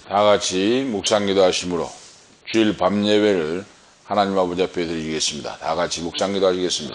다 같이 묵상기도 하심으로 주일 밤 예배를 하나님 아버지 앞에 드리겠습니다. 다 같이 묵상기도 하시겠습니다.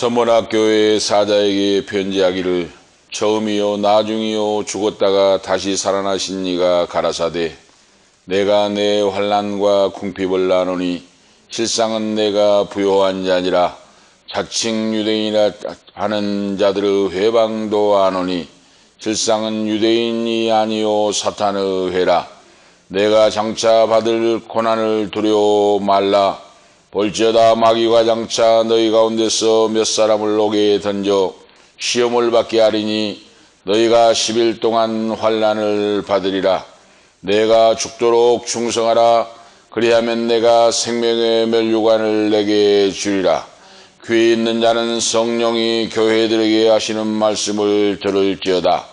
서머나교회의 사자에게 편지하기를 처음이요 나중이요 죽었다가 다시 살아나신 이가 가라사대 내가 내 환난과 궁핍을 나누니 실상은 내가 부요한 자니라 자칭 유대인이라 하는 자들의 회방도 아노니 실상은 유대인이 아니요 사탄의 회라 내가 장차 받을 고난을 두려워 말라 볼지어다 마귀가 장차 너희 가운데서 몇 사람을 옥에 던져 시험을 받게 하리니 너희가 10일 동안 환난을 받으리라. 내가 죽도록 충성하라. 그리하면 내가 생명의 멸류관을 내게 주리라. 귀 있는 자는 성령이 교회들에게 하시는 말씀을 들을지어다.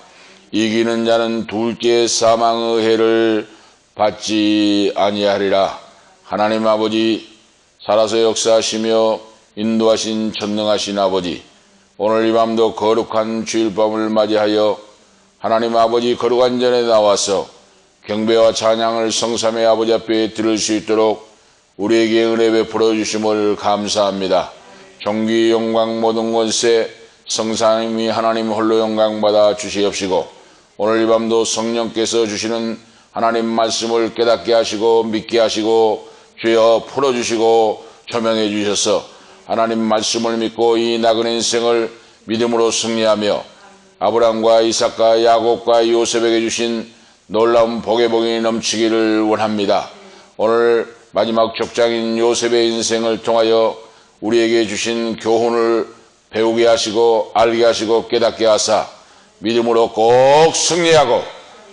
이기는 자는 둘째 사망의 해를 받지 아니하리라. 하나님 아버지 살아서 역사하시며 인도하신 전능하신 아버지 오늘 이 밤도 거룩한 주일밤을 맞이하여 하나님 아버지 거룩한 전에 나와서 경배와 찬양을 성삼의 아버지 앞에 드릴 수 있도록 우리에게 은혜 베풀어 주심을 감사합니다. 존귀 영광 모든 권세 성삼위 하나님 홀로 영광 받아 주시옵시고 오늘 이 밤도 성령께서 주시는 하나님 말씀을 깨닫게 하시고 믿게 하시고 주여 풀어주시고 조명해 주셔서 하나님 말씀을 믿고 이 나그네 인생을 믿음으로 승리하며 아브라함과 이삭과 야곱과 요셉에게 주신 놀라운 복의 복이 넘치기를 원합니다. 오늘 마지막 족장인 요셉의 인생을 통하여 우리에게 주신 교훈을 배우게 하시고 알게 하시고 깨닫게 하사 믿음으로 꼭 승리하고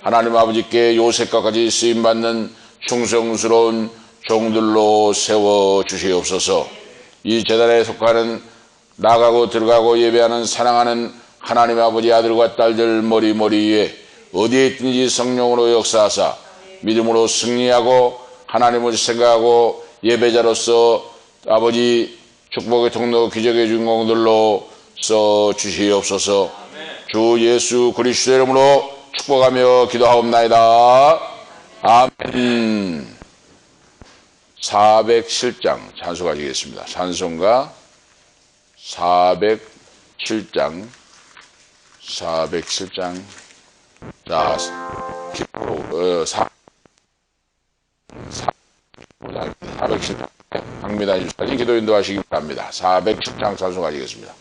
하나님 아버지께 요셉과 같이 쓰임받는 충성스러운 종들로 세워주시옵소서. 이 재단에 속하는 나가고 들어가고 예배하는 사랑하는 하나님 아버지 아들과 딸들 머리머리에 어디에 있든지 성령으로 역사하사 믿음으로 승리하고 하나님을 생각하고 예배자로서 아버지 축복의 통로 기적의 주인공들로 써주시옵소서. 주 예수 그리스도의 이름으로 축복하며 기도하옵나이다. 아멘. 407장 찬송하시겠습니다. 찬송가 407장 자 407장 박미단 유사님 기도 인도하시기 바랍니다. 410장 찬송하시겠습니다.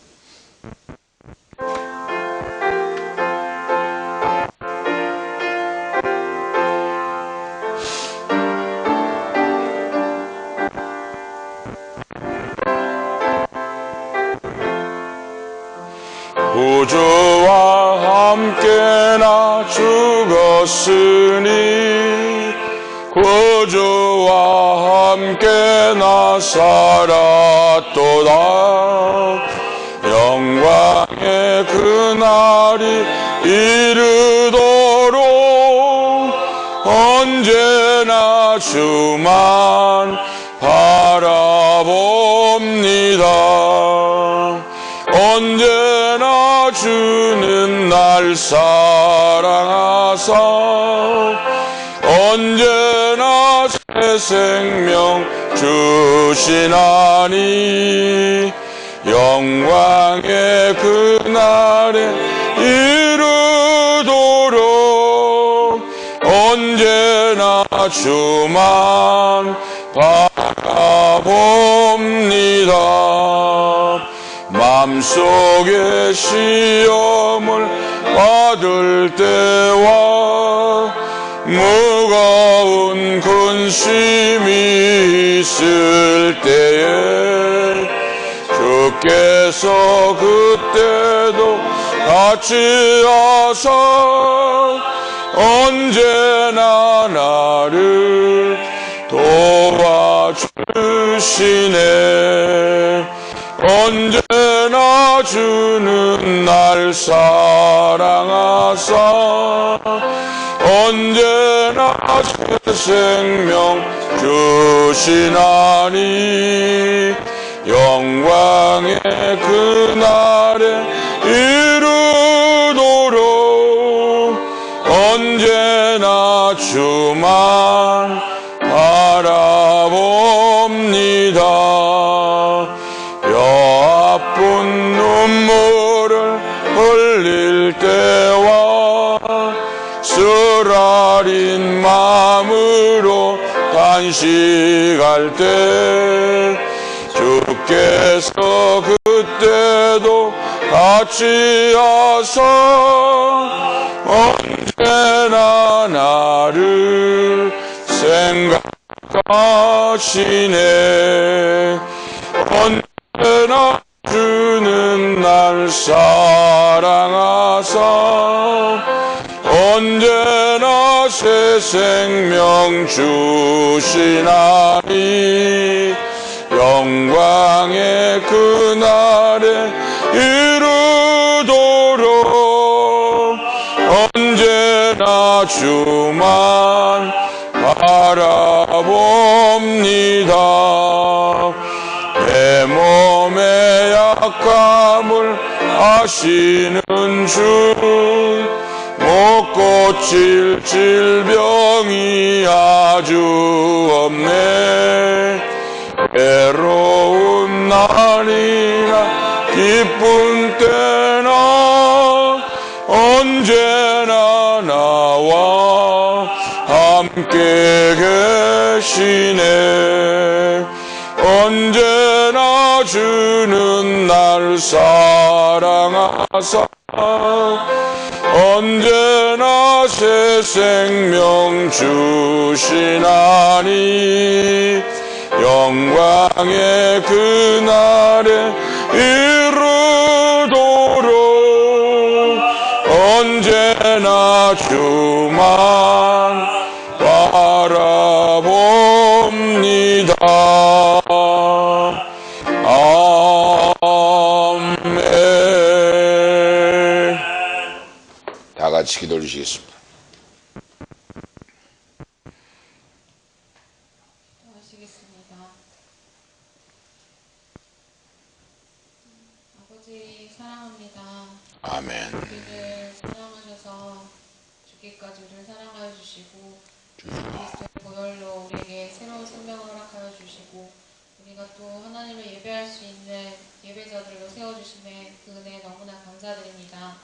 구주와 함께 나 죽었으니 구주와 함께 나 살았도다. 영광의 그날이 이르도록 언제나 주만 바라봅니다. 언제나 주는 날 사랑하사 언제나 새 생명 주시나니 영광의 그날에 이르도록 언제나 주만 바라봅니다. 맘속에 시험을 받을 때와 무거운 근심이 있을 때에 주께서 그때도 같이 하사 언제나 나를 도와주시네. 언제나 주는 날 사랑하사 언제나 새 생명 주시나니 영광의 그날에 이르도록 언제나 주만 바라봅니다. 뼈 아픈 눈물을 흘릴 때와 쓰라린 마음으로 단식할 때 주께서 그때도 같이 하사 언제나 나를 생각하시네. 언제나 주는 날 사랑하사 언제나 새 생명 주시나니 영광의 그날에 이르도록 언제나 주만 바라봅니다. 내 몸의 약함을 아시는 주 못 고칠 질병이 아주 없네. 외로운 날이나 기쁜 때나 언제나 나와 함께 계시네. 언제나 주는 날 사랑하사 언제나 새 생명 주시나니 영광의 그날에 이르도록 언제나 주만 바라봅니다. 아멘. 다 같이 기도 올리시겠습니다. 하시겠습니다. 아버지 사랑합니다. 아멘. 우리를 사랑하셔서 죽기까지 우리를 사랑하여 주시고 그리스도의 보혈로 우리에게 새로운 생명을 허락하여 주시고 우리가 또 하나님을 예배할 수 있는 예배자들로 세워주심에 그 은혜에 너무나 감사드립니다.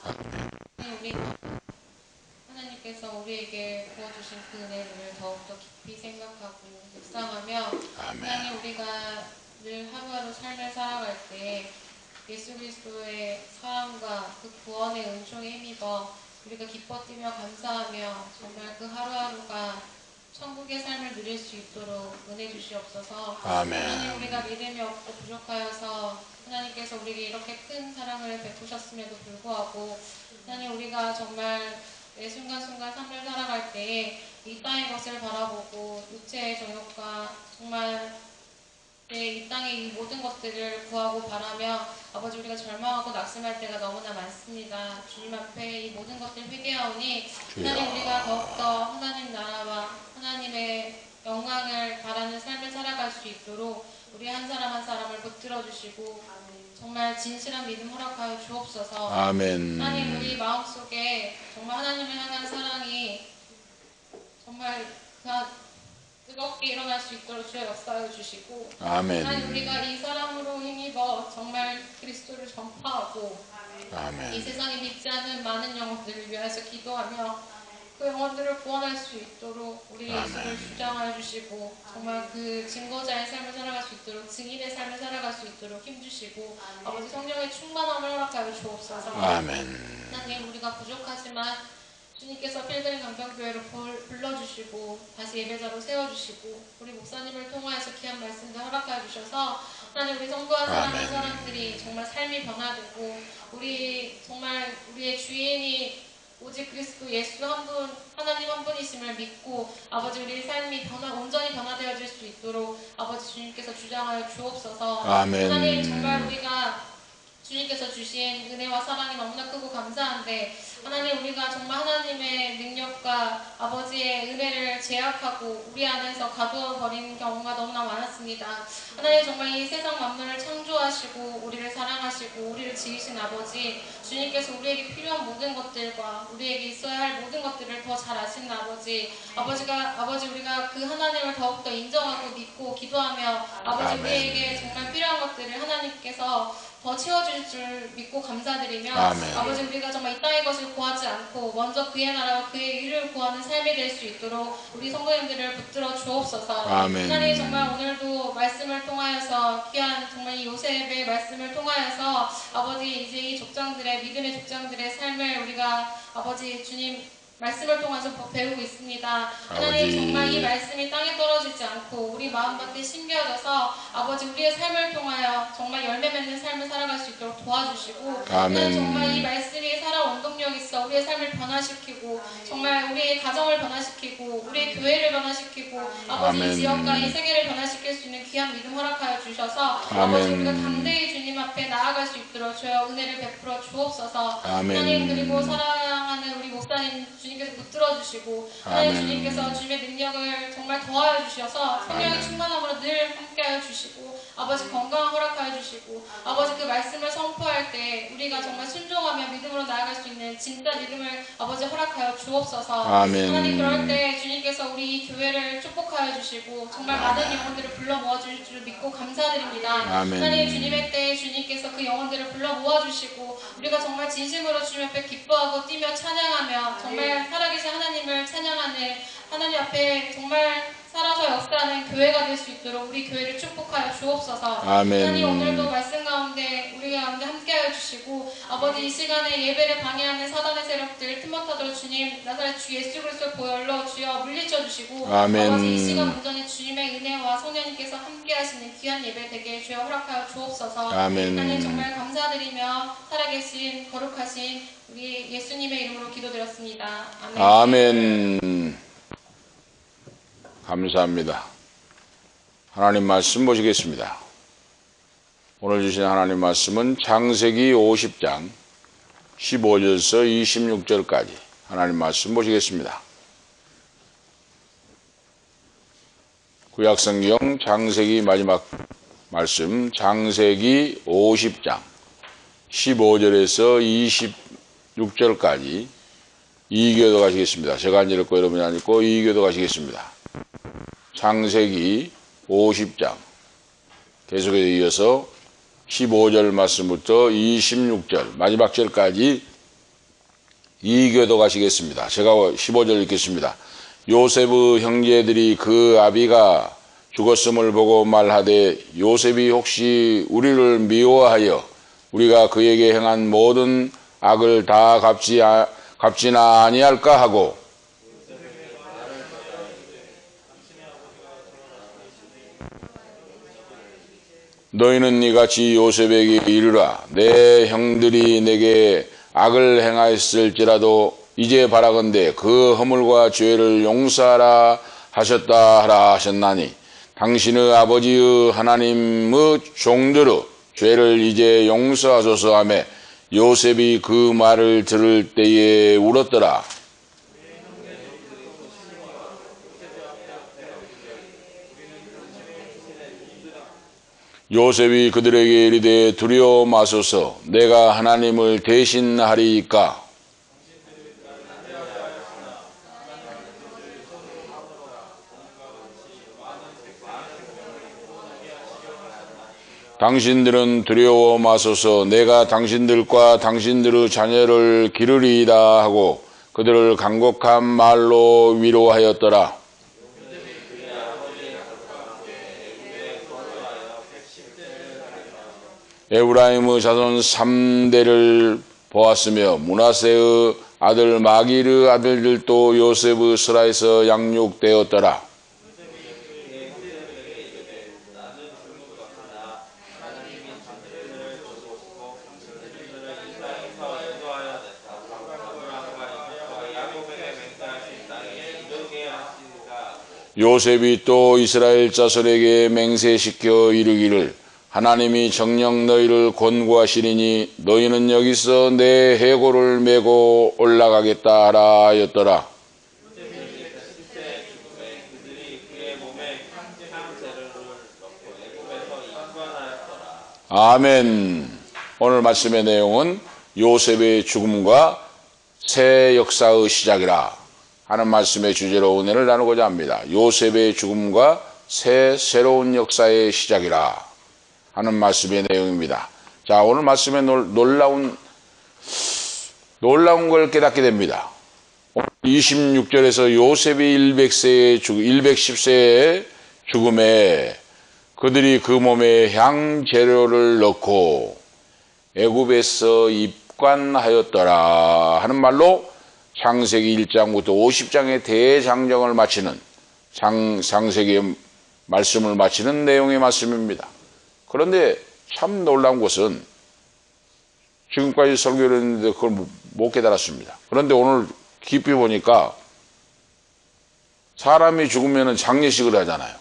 하나님께서 우리에게 부어주신 그 은혜를 더욱더 깊이 생각하고 묵상하며 하나님 우리가 늘 하루하루 삶을 살아갈 때 예수 그리스도의 사랑과 그 구원의 은총에 힘입어 우리가 기뻐 뛰며 감사하며 정말 그 하루하루가 천국의 삶을 누릴 수 있도록 은혜 주시옵소서. 아멘. 하나님 우리가 믿음이 없고 부족하여서 하나님께서 우리에게 이렇게 큰 사랑을 베푸셨음에도 불구하고 하나님 우리가 정말 매 순간순간 삶을 살아갈 때에 이 땅의 것을 바라보고 육체의 정욕과 정말 이 땅의 이 모든 것들을 구하고 바라며 아버지 우리가 절망하고 낙심할 때가 너무나 많습니다. 주님 앞에 이 모든 것들 회개하오니 하나님 우리가 더욱더 하나님 나라와 하나님의 영광을 바라는 삶을 살아갈 수 있도록 우리 한 사람 한 사람을 붙들어 주시고 정말 진실한 믿음 허락하여 주옵소서. 아멘. 하나님 우리 마음속에 정말 하나님을 향한 사랑이 정말 뜨겁게 일어날 수 있도록 주여 역사하여 주시고 아멘. 하나님 우리가 이 사랑으로 힘입어 정말 그리스도를 전파하고 아멘. 이 세상에 믿지 않는 많은 영혼들을 위해서 기도하며 그 영혼들을 구원할 수 있도록 우리 예수를 주장하여 주시고 정말 그 증거자의 삶을 살아갈 수 있도록 증인의 삶을 살아갈 수 있도록 힘주시고 아버지 성령의 충만함을 허락하여 주옵소서. 아멘. 하나님 우리가 부족하지만 주님께서 필드링 강평교회를 불러주시고 다시 예배자로 세워주시고 우리 목사님을 통하여서 귀한 말씀도 허락하여 주셔서 하나님 우리 성도와 사랑하는 사람들이 정말 삶이 변화되고 우리 정말 우리의 주인이 오직 그리스도 예수 한 분, 하나님 한 분이심을 믿고 아버지 우리의 삶이 온전히 변화되어질 수 있도록 아버지 주님께서 주장하여 주옵소서. 아멘. 하나님 정말 우리가 주님께서 주신 은혜와 사랑이 너무나 크고 감사한데 하나님 우리가 정말 하나님의 능력과 아버지의 은혜를 제약하고 우리 안에서 가두어 버리는 경우가 너무나 많았습니다. 하나님 정말 이 세상 만물을 창조하시고 우리를 사랑하시고 우리를 지으신 아버지 주님께서 우리에게 필요한 모든 것들과 우리에게 있어야 할 모든 것들을 더 잘 아시는 아버지 우리가 그 하나님을 더욱더 인정하고 믿고 기도하며 아버지 아멘. 우리에게 정말 필요한 것들을 하나님께서 더 채워줄 줄 믿고 감사드리며 아멘. 아버지 우리가 정말 이 땅의 것을 구하지 않고 먼저 그의 나라와 그의 일을 구하는 삶이 될 수 있도록 우리 성도님들을 붙들어 주옵소서. 아멘. 하나님 정말 오늘도 말씀을 통하여서 귀한 정말 이 요셉의 말씀을 통하여서 아버지 이제 이 족장들의 믿음의 족장들의 삶을 우리가 아버지 주님 말씀을 통해서 배우고 있습니다. 하나님 아버지. 정말 이 말씀이 땅에 떨어지지 않고 우리 마음밭에 심겨져서 아버지 우리의 삶을 통하여 정말 열매 맺는 삶을 살아갈 수 있도록 도와주시고 아멘. 하나님 정말 이 말씀이 살아 원동력 있어 우리의 삶을 변화시키고 정말 우리의 가정을 변화시키고 우리의 교회를 변화시키고 아버지 아멘. 이 지역과 이 세계를 변화시킬 수 있는 귀한 믿음 허락하여 주셔서 아멘. 아버지 우리가 담대히 주님 앞에 나아갈 수 있도록 주여 은혜를 베풀어 주옵소서. 아멘. 하나님 그리고 사랑하는 우리 목사님 주님께서 붙들어 주시고 하나님 아멘. 주님께서 주님의 능력을 정말 더하여 주셔서 성령의 아멘. 충만함으로 늘 함께하여 주시고 아버지 건강 허락하여 주시고 아버지 그 말씀을 선포할 때 우리가 정말 순종하며 믿음으로 나아갈 수 있는 진짜 믿음을 아버지 허락하여 주옵소서. 아멘. 하나님 그럴 때 주님께서 우리 이 교회를 축복하여 주시고 정말 많은 영혼들을 불러 모아 주실 줄 믿고 감사드립니다. 아멘. 하나님 주님의 때에 주님께서 그 영혼들을 불러 모아 주시고 우리가 정말 진심으로 주님 앞에 기뻐하고 뛰며 찬양하며 정말 살아계신 하나님을 찬양하는 하나님 앞에 정말 살아서 역사하는 교회가 될 수 있도록 우리 교회를 축복하여 주옵소서. 아멘. 하나님 오늘도 말씀 가운데 우리 가운데 함께하여 주시고 아버지 이 시간에 예배를 방해하는 사단의 세력들 틈없다도록 주님 나사렛 주 예수 그리스도의 보혈로 주여 물리쳐 주시고 아멘. 아버지 이 시간 온전히 주님의 은혜와 성령님께서 함께하시는 귀한 예배 되게 주여 허락하여 주옵소서. 아멘. 하나님 정말 감사드리며 살아계신 거룩하신 우리 예수님의 이름으로 기도드렸습니다. 아멘. 아멘. 감사합니다. 하나님 말씀 보시겠습니다. 오늘 주신 하나님 말씀은 창세기 50장 15절에서 26절까지 하나님 말씀 보시겠습니다. 구약성경 창세기 마지막 말씀 창세기 50장 15절에서 26절까지 이교도 가시겠습니다. 제가 안 읽고 여러분이 안 읽고 이교도 가시겠습니다. 창세기 50장 계속해서 이어서 15절 말씀부터 26절 마지막 절까지 이교도 가시겠습니다. 제가 15절 읽겠습니다. 요셉의 형제들이 그 아비가 죽었음을 보고 말하되 요셉이 혹시 우리를 미워하여 우리가 그에게 행한 모든 악을 다 갚지나 아니할까 하고 너희는 이같이 요셉에게 이르라 내 형들이 내게 악을 행하였을지라도 이제 바라건대 그 허물과 죄를 용서하라 하셨다 하라 하셨나니 당신의 아버지의 하나님의 종들의 죄를 이제 용서하소서 하며 요셉이 그 말을 들을 때에 울었더라. 요셉이 그들에게 이르되 두려워 마소서 내가 하나님을 대신하리이까. 당신들은 두려워 마소서 내가 당신들과 당신들의 자녀를 기르리이다 하고 그들을 간곡한 말로 위로하였더라. 에브라임의 자손 3대를 보았으며 므낫세의 아들 마기르 아들들도 요셉의 스라에서 양육되었더라. 요셉이 또 이스라엘 자손에게 맹세시켜 이르기를 하나님이 정녕 너희를 권고하시리니 너희는 여기서 내 해골을 메고 올라가겠다 하라 하였더라. 아멘. 오늘 말씀의 내용은 요셉의 죽음과 새 역사의 시작이라 하는 말씀의 주제로 은혜를 나누고자 합니다. 요셉의 죽음과 새로운 역사의 시작이라 하는 말씀의 내용입니다. 자, 오늘 말씀에 놀라운 걸 깨닫게 됩니다. 26절에서 요셉이 110세의 죽음에 그들이 그 몸에 향재료를 넣고 애굽에서 입관하였더라 하는 말로 창세기 1장부터 50장의 대장정을 마치는 창세기의 말씀을 마치는 내용의 말씀입니다. 그런데 참 놀라운 것은 지금까지 설교를 했는데 그걸 못 깨달았습니다. 그런데 오늘 깊이 보니까 사람이 죽으면 장례식을 하잖아요.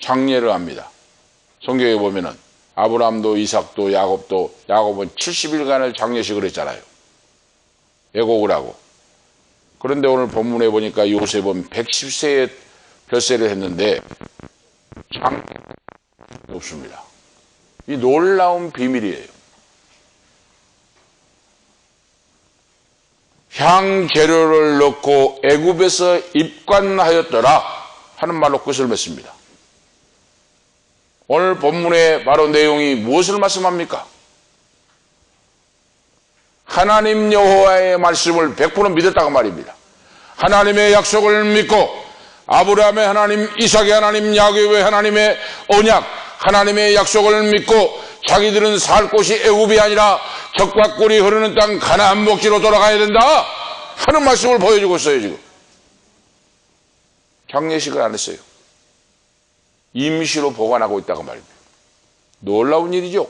장례를 합니다. 성경에 보면은 아브라함도 이삭도 야곱은 70일간을 장례식을 했잖아요. 애곡을 하고. 그런데 오늘 본문에 보니까 요셉은 110세에 별세를 했는데 장례 없습니다. 이 놀라운 비밀이에요. 향재료를 넣고 애굽에서 입관하였더라 하는 말로 끝을 맺습니다. 오늘 본문의 바로 내용이 무엇을 말씀합니까? 하나님 여호와의 말씀을 100% 믿었다고 말입니다. 하나님의 약속을 믿고 아브라함의 하나님, 이삭의 하나님, 야곱의 하나님의 언약, 하나님의 약속을 믿고 자기들은 살 곳이 애굽이 아니라 젖과 꿀이 흐르는 땅 가나안 목지로 돌아가야 된다 하는 말씀을 보여주고 있어요. 지금 장례식을 안 했어요. 임시로 보관하고 있다고 말입니다. 놀라운 일이죠.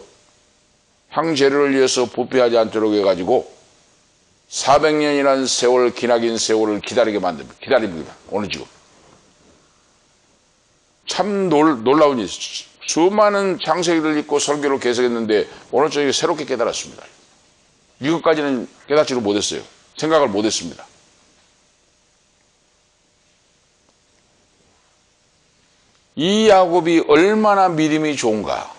향재료를 위해서 부패하지 않도록 해가지고 400년이라는 세월, 기나긴 세월을 기다리게 만듭니다. 기다립니다. 오늘 지금 참 놀라운 일. 수많은 창세기를 읽고 설교를 계속했는데 오늘 저희가 새롭게 깨달았습니다. 이것까지는 깨닫지를 못했어요. 생각을 못했습니다. 이 야곱이 얼마나 믿음이 좋은가,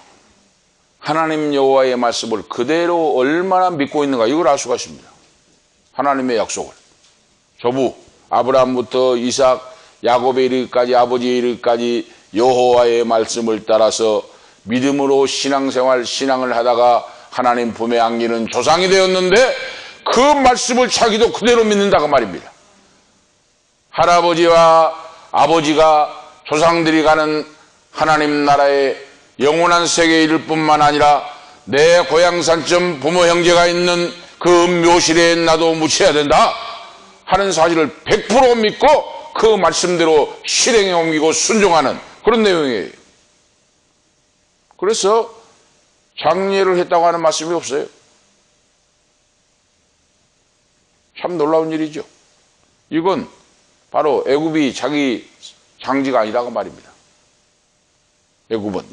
하나님 여호와의 말씀을 그대로 얼마나 믿고 있는가, 이걸 알 수가 있습니다. 하나님의 약속을 조부 아브라함부터 이삭, 야곱에 이르기까지, 아버지에 이르기까지 여호와의 말씀을 따라서 믿음으로 신앙을 하다가 하나님 품에 안기는 조상이 되었는데 그 말씀을 자기도 그대로 믿는다고 말입니다. 할아버지와 아버지가 조상들이 가는 하나님 나라의 영원한 세계에 이를 뿐만 아니라 내 고향산점 부모 형제가 있는 그 묘실에 나도 묻혀야 된다 하는 사실을 100% 믿고 그 말씀대로 실행에 옮기고 순종하는 그런 내용이에요. 그래서 장례를 했다고 하는 말씀이 없어요. 참 놀라운 일이죠. 이건 바로 애굽이 자기 장지가 아니라고 말입니다. 애굽은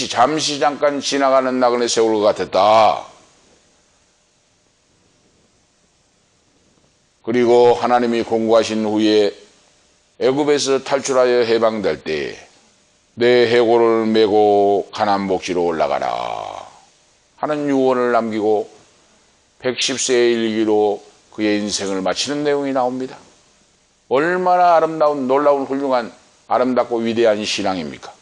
잠시 잠깐 지나가는 나그네 세월과 같았다. 그리고 하나님이 공고하신 후에 애굽에서 탈출하여 해방될 때 내 해골을 메고 가나안 목지로 올라가라 하는 유언을 남기고 110세의 일기로 그의 인생을 마치는 내용이 나옵니다. 얼마나 아름다운, 놀라운, 훌륭한, 아름답고 위대한 신앙입니까?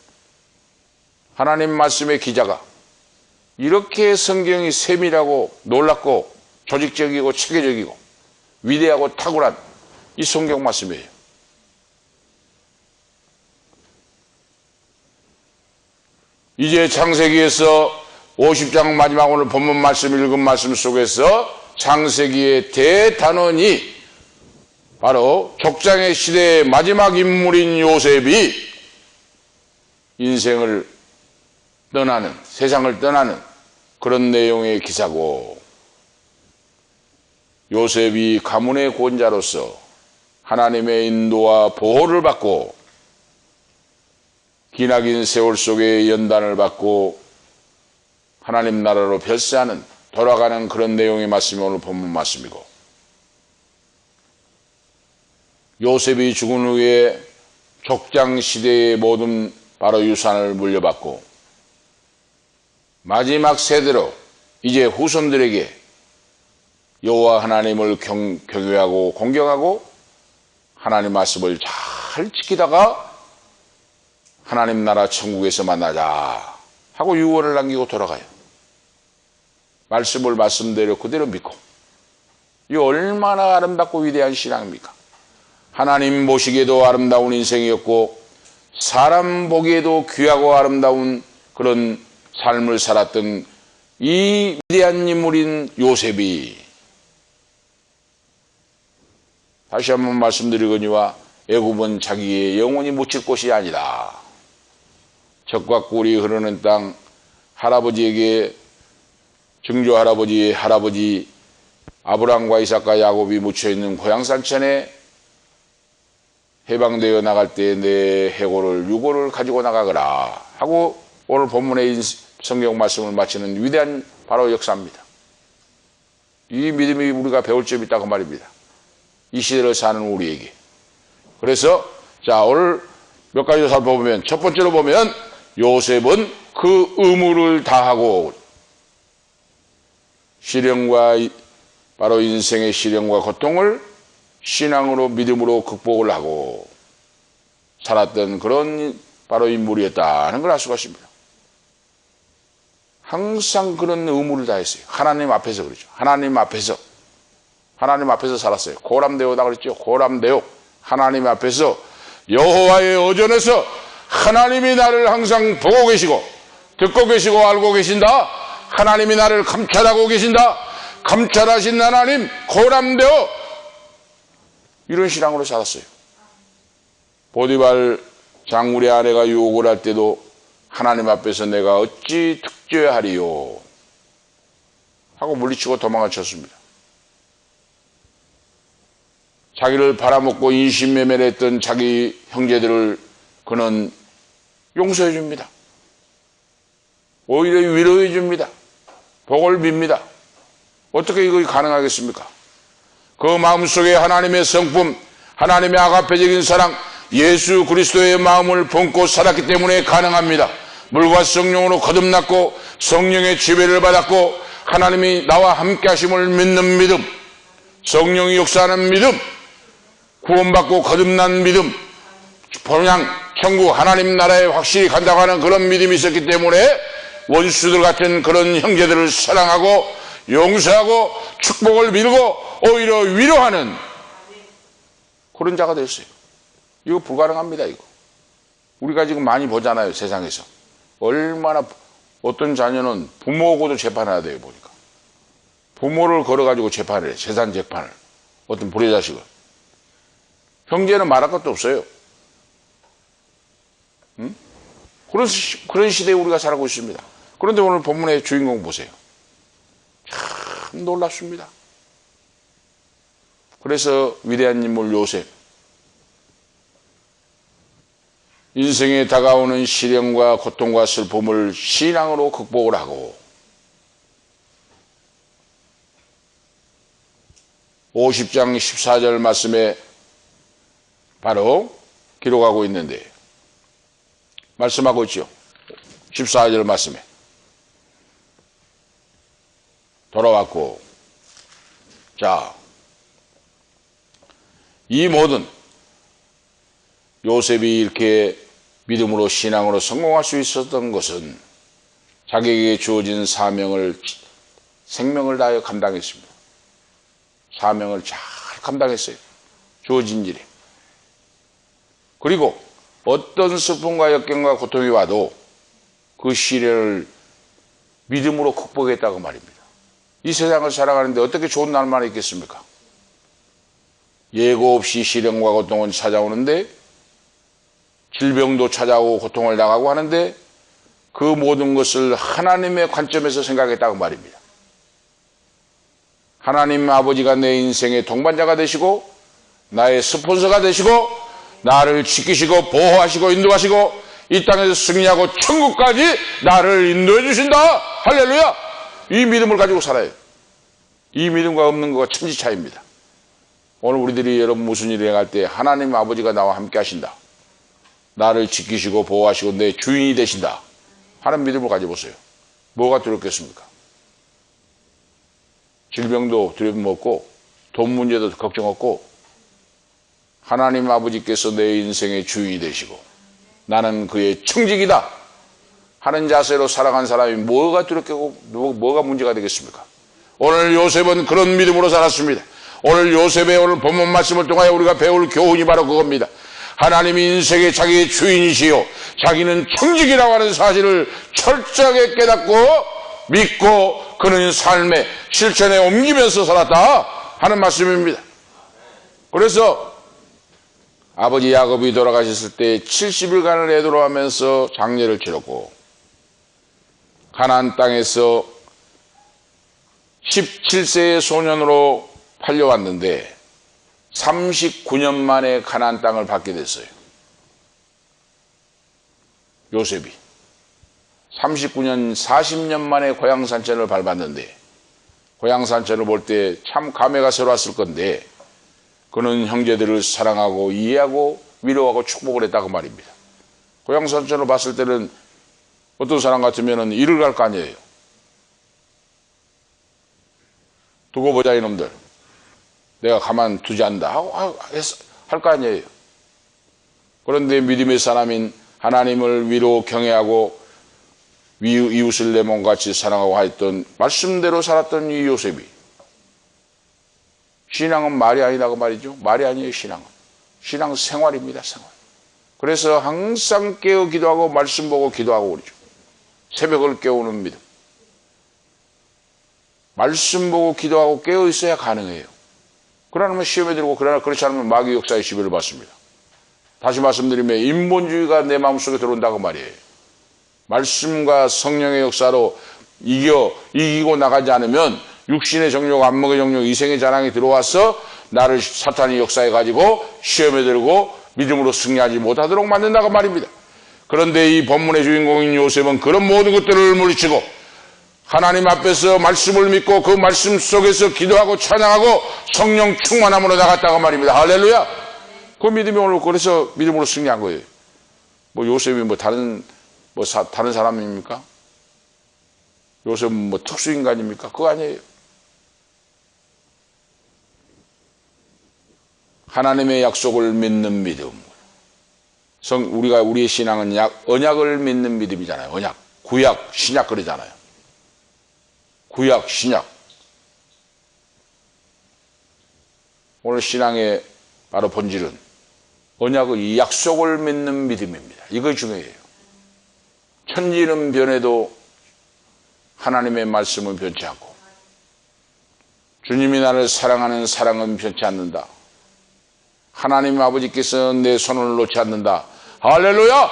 하나님 말씀의 기자가 이렇게 성경이 세밀하고 놀랍고 조직적이고 체계적이고 위대하고 탁월한 이 성경 말씀이에요. 이제 창세기에서 50장 마지막 오늘 본문 말씀 읽은 말씀 속에서 창세기의 대단원이 바로 족장의 시대의 마지막 인물인 요셉이 인생을 떠나는, 세상을 떠나는 그런 내용의 기사고, 요셉이 가문의 권자로서 하나님의 인도와 보호를 받고 기나긴 세월 속에 연단을 받고 하나님 나라로 별세하는, 돌아가는 그런 내용의 말씀이 오늘 본문 말씀이고, 요셉이 죽은 후에 족장 시대의 모든 바로 유산을 물려받고 마지막 세대로 이제 후손들에게 여호와 하나님을 경외하고 공경하고 하나님 말씀을 잘 지키다가 하나님 나라 천국에서 만나자 하고 유언을 남기고 돌아가요. 말씀을 말씀대로 그대로 믿고. 이 얼마나 아름답고 위대한 신앙입니까? 하나님 보시기에도 아름다운 인생이었고 사람 보기에도 귀하고 아름다운 그런 삶을 살았던 이 위대한 인물인 요셉이, 다시 한번 말씀드리거니와 애굽은 자기의 영혼이 묻힐 곳이 아니다. 젖과 꿀이 흐르는 땅, 할아버지에게 증조 할아버지의 할아버지 아브라함과 이삭과 야곱이 묻혀있는 고향산천에 해방되어 나갈 때 내 해골을 유골을 가지고 나가거라 하고 오늘 본문의 성경 말씀을 마치는 위대한 바로 역사입니다. 이 믿음이 우리가 배울 점이 있다고 말입니다. 이 시대를 사는 우리에게. 그래서 자, 오늘 몇 가지 살펴보면, 첫 번째로 보면 요셉은 그 의무를 다하고 시련과 바로 인생의 시련과 고통을 신앙으로 믿음으로 극복을 하고 살았던 그런 바로 인물이었다는 걸 알 수가 있습니다. 항상 그런 의무를 다했어요. 하나님 앞에서 그러죠. 하나님 앞에서 살았어요. 고람되오다 그랬죠. 고람되오. 하나님 앞에서 여호와의 어전에서 하나님이 나를 항상 보고 계시고 듣고 계시고 알고 계신다. 하나님이 나를 감찰하고 계신다. 감찰하신 하나님 고람되어 이런 신앙으로 살았어요. 보디발 장군의 아내가 유혹을 할 때도 하나님 앞에서 내가 어찌 특죄 하리요 하고 물리치고 도망을 쳤습니다. 자기를 팔아먹고 인신매매를 했던 자기 형제들을 그는 용서해 줍니다. 오히려 위로해 줍니다. 복을 빕니다. 어떻게 이거 가능하겠습니까? 그 마음속에 하나님의 성품, 하나님의 아가페적인 사랑, 예수 그리스도의 마음을 품고 살았기 때문에 가능합니다. 물과 성령으로 거듭났고 성령의 지배를 받았고 하나님이 나와 함께 하심을 믿는 믿음, 성령이 역사하는 믿음, 구원받고 거듭난 믿음, 본향 천국 하나님 나라에 확실히 간다고 하는 그런 믿음이 있었기 때문에 원수들 같은 그런 형제들을 사랑하고 용서하고 축복을 빌고 오히려 위로하는 그런 자가 됐어요. 이거 불가능합니다. 이거 우리가 지금 많이 보잖아요. 세상에서 얼마나 어떤 자녀는 부모하고도 재판해야 돼요. 보니까 부모를 걸어가지고 재판을 해. 재산 재판을. 어떤 불의 자식을. 형제는 말할 것도 없어요. 응? 그런 시대에 우리가 살고 있습니다. 그런데 오늘 본문의 주인공 보세요. 참 놀랍습니다. 그래서 위대한 인물 요셉, 인생에 다가오는 시련과 고통과 슬픔을 신앙으로 극복을 하고 50장 14절 말씀에 바로 기록하고 있는데 말씀하고 있죠. 14절 말씀에 돌아왔고, 자, 이 모든 요셉이 이렇게 믿음으로 신앙으로 성공할 수 있었던 것은 자기에게 주어진 사명을, 생명을 다하여 감당했습니다. 사명을 잘 감당했어요. 주어진 일에. 그리고 어떤 슬픔과 역경과 고통이 와도 그 시련을 믿음으로 극복했다고 말입니다. 이 세상을 살아가는데 어떻게 좋은 날만 있겠습니까? 예고 없이 시련과 고통은 찾아오는데, 질병도 찾아오고 고통을 당하고 하는데, 그 모든 것을 하나님의 관점에서 생각했다고 말입니다. 하나님 아버지가 내 인생의 동반자가 되시고 나의 스폰서가 되시고 나를 지키시고 보호하시고 인도하시고 이 땅에서 승리하고 천국까지 나를 인도해 주신다. 할렐루야. 이 믿음을 가지고 살아요. 이 믿음과 없는 것과 천지 차이입니다. 오늘 우리들이 여러분 무슨 일을 행할 때 하나님 아버지가 나와 함께 하신다, 나를 지키시고 보호하시고 내 주인이 되신다 하는 믿음을 가져보세요. 뭐가 두렵겠습니까? 질병도 두려움 없고 돈 문제도 걱정 없고 하나님 아버지께서 내 인생의 주인이 되시고 나는 그의 청직이다 하는 자세로 살아간 사람이 뭐가 두렵고 뭐가 문제가 되겠습니까? 오늘 요셉은 그런 믿음으로 살았습니다. 오늘 요셉의 오늘 본문 말씀을 통하여 우리가 배울 교훈이 바로 그겁니다. 하나님이 인생의 자기의 주인이시요 자기는 청직이라고 하는 사실을 철저하게 깨닫고 믿고 그는 삶의 실천에 옮기면서 살았다 하는 말씀입니다. 그래서 아버지 야곱이 돌아가셨을 때 70일간을 애도로하면서 장례를 치렀고 가나안 땅에서 17세의 소년으로 팔려왔는데 39년 만에 가나안 땅을 받게 됐어요. 요셉이 39년 40년 만에 고향 산천을 밟았는데 고향 산천을 볼 때 참 감회가 새로웠을 건데 그는 형제들을 사랑하고 이해하고 위로하고 축복을 했다고 말입니다. 고향 산천을 봤을 때는 어떤 사람 같으면 일을 갈 거 아니에요. 두고 보자 이놈들, 내가 가만두지 않는다 하고 할 거 아니에요. 그런데 믿음의 사람인 하나님을 위로 경외하고 이웃을 내 몸같이 사랑하고 하였던 말씀대로 살았던 이 요셉이 신앙은 말이 아니라고 말이죠. 말이 아니에요. 신앙은 생활입니다. 생활. 그래서 항상 깨어 기도하고 말씀 보고 기도하고 그러죠. 새벽을 깨우는 믿음. 말씀 보고 기도하고 깨어 있어야 가능해요. 그러면 시험에 들고 그렇지 않으면 마귀 역사의 시비를 받습니다. 다시 말씀드리면 인본주의가 내 마음속에 들어온다고 말이에요. 말씀과 성령의 역사로 이기고 나가지 않으면 육신의 정욕, 안목의 정욕, 이생의 자랑이 들어와서 나를 사탄이 역사해 가지고 시험에 들고 믿음으로 승리하지 못하도록 만든다고 말입니다. 그런데 이 본문의 주인공인 요셉은 그런 모든 것들을 물리치고 하나님 앞에서 말씀을 믿고 그 말씀 속에서 기도하고 찬양하고 성령 충만함으로 나갔다고 말입니다. 할렐루야. 그 믿음이 오늘 그래서 믿음으로 승리한 거예요. 뭐 요셉이 다른 사람입니까? 요셉은 특수인간입니까? 그거 아니에요. 하나님의 약속을 믿는 믿음. 우리의 신앙은 언약을 믿는 믿음이잖아요. 언약. 구약, 신약 그러잖아요. 구약, 신약. 오늘 신앙의 바로 본질은 언약의 약속을 믿는 믿음입니다. 이거 중요해요. 천지는 변해도 하나님의 말씀은 변치 않고 주님이 나를 사랑하는 사랑은 변치 않는다. 하나님 아버지께서 내 손을 놓지 않는다. 할렐루야.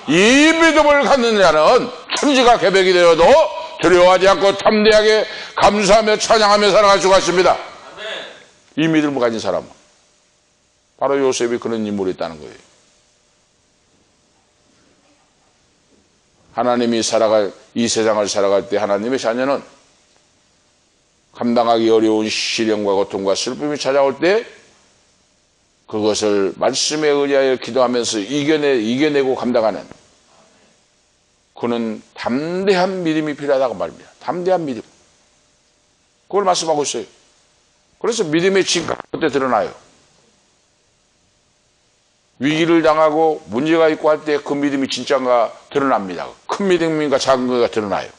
이 믿음을 갖는 자는 천지가 개벽이 되어도 두려워하지 않고 담대하게 감사하며 찬양하며 살아갈 수가 있습니다. 이 믿음을 가진 사람은 바로 요셉이 그런 인물이 있다는 거예요. 하나님이 이 세상을 살아갈 때 하나님의 자녀는 감당하기 어려운 시련과 고통과 슬픔이 찾아올 때 그것을 말씀에 의하여 기도하면서 이겨내고 감당하는 그는 담대한 믿음이 필요하다고 말입니다. 담대한 믿음. 그걸 말씀하고 있어요. 그래서 믿음의 진가가 그때 드러나요. 위기를 당하고 문제가 있고 할 때 그 믿음이 진짜인가 드러납니다. 큰 믿음인가 작은 거가 드러나요.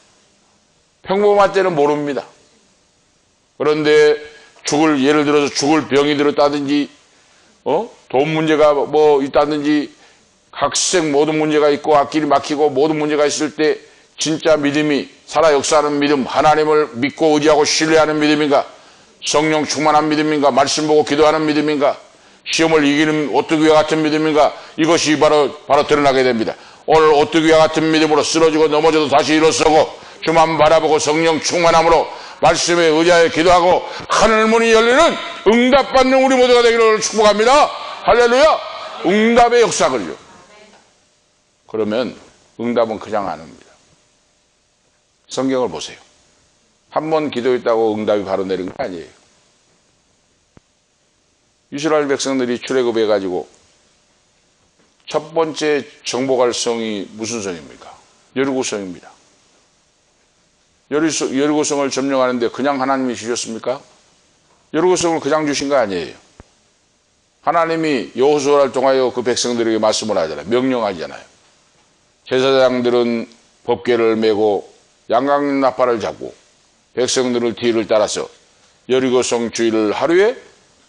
평범할 때는 모릅니다. 그런데 예를 들어서 죽을 병이 들었다든지 돈 문제가 있다든지 각색 모든 문제가 있고 앞길이 막히고 모든 문제가 있을 때 진짜 믿음이 살아 역사하는 믿음, 하나님을 믿고 의지하고 신뢰하는 믿음인가? 성령 충만한 믿음인가? 말씀 보고 기도하는 믿음인가? 시험을 이기는 오뚜기와 같은 믿음인가? 이것이 바로 드러나게 됩니다. 오늘 오뚜기와 같은 믿음으로 쓰러지고 넘어져도 다시 일어서고 주만 바라보고 성령 충만함으로 말씀에 의지하여 기도하고 하늘 문이 열리는 응답받는 우리 모두가 되기를 축복합니다. 할렐루야! 응답의 역사걸요. 그러면 응답은 그냥 안 옵니다. 성경을 보세요. 한 번 기도했다고 응답이 바로 내린 거 아니에요. 이스라엘 백성들이 출애굽해가지고 첫 번째 정복할 성이 무슨 성입니까? 여리고성입니다. 여리고성을 점령하는데 그냥 하나님이 주셨습니까? 여리고성을 그냥 주신 거 아니에요. 하나님이 여호수아를 통하여 그 백성들에게 말씀을 하잖아요. 명령하잖아요. 제사장들은 법궤를 메고 양강나팔을 잡고 백성들을 뒤를 따라서 여리고성 주위를 하루에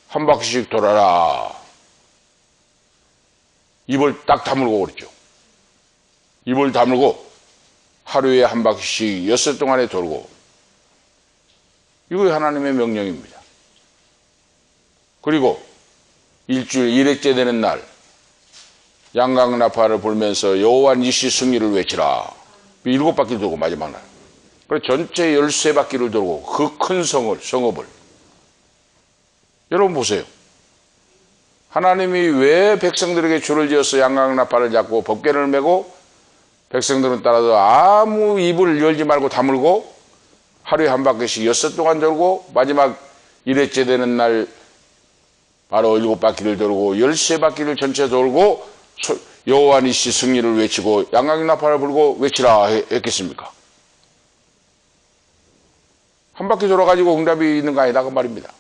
한 바퀴씩 돌아라. 입을 딱 다물고 그랬죠. 입을 다물고 하루에 한 바퀴씩 엿새 동안에 돌고, 이거 하나님의 명령입니다. 그리고 일주일 일회째 되는 날 양강나팔을 불면서 여호와 니시 승리를 외치라. 7바퀴 돌고 마지막 날. 그래서 전체 13바퀴를 돌고 그 큰 성읍을. 여러분 보세요. 하나님이 왜 백성들에게 줄을 지어서 양강나팔을 잡고 법궤를 메고 백성들은 따라서 아무 입을 열지 말고 다물고 하루에 한 바퀴씩 엿새 동안 돌고 마지막 1회째 되는 날 바로 7바퀴를 돌고 13바퀴를 전체 돌고 여호와 니시 승리를 외치고 양강나팔을 불고 외치라 했겠습니까? 한 바퀴 돌아가지고 응답이 있는 거 아니다 그 말입니다.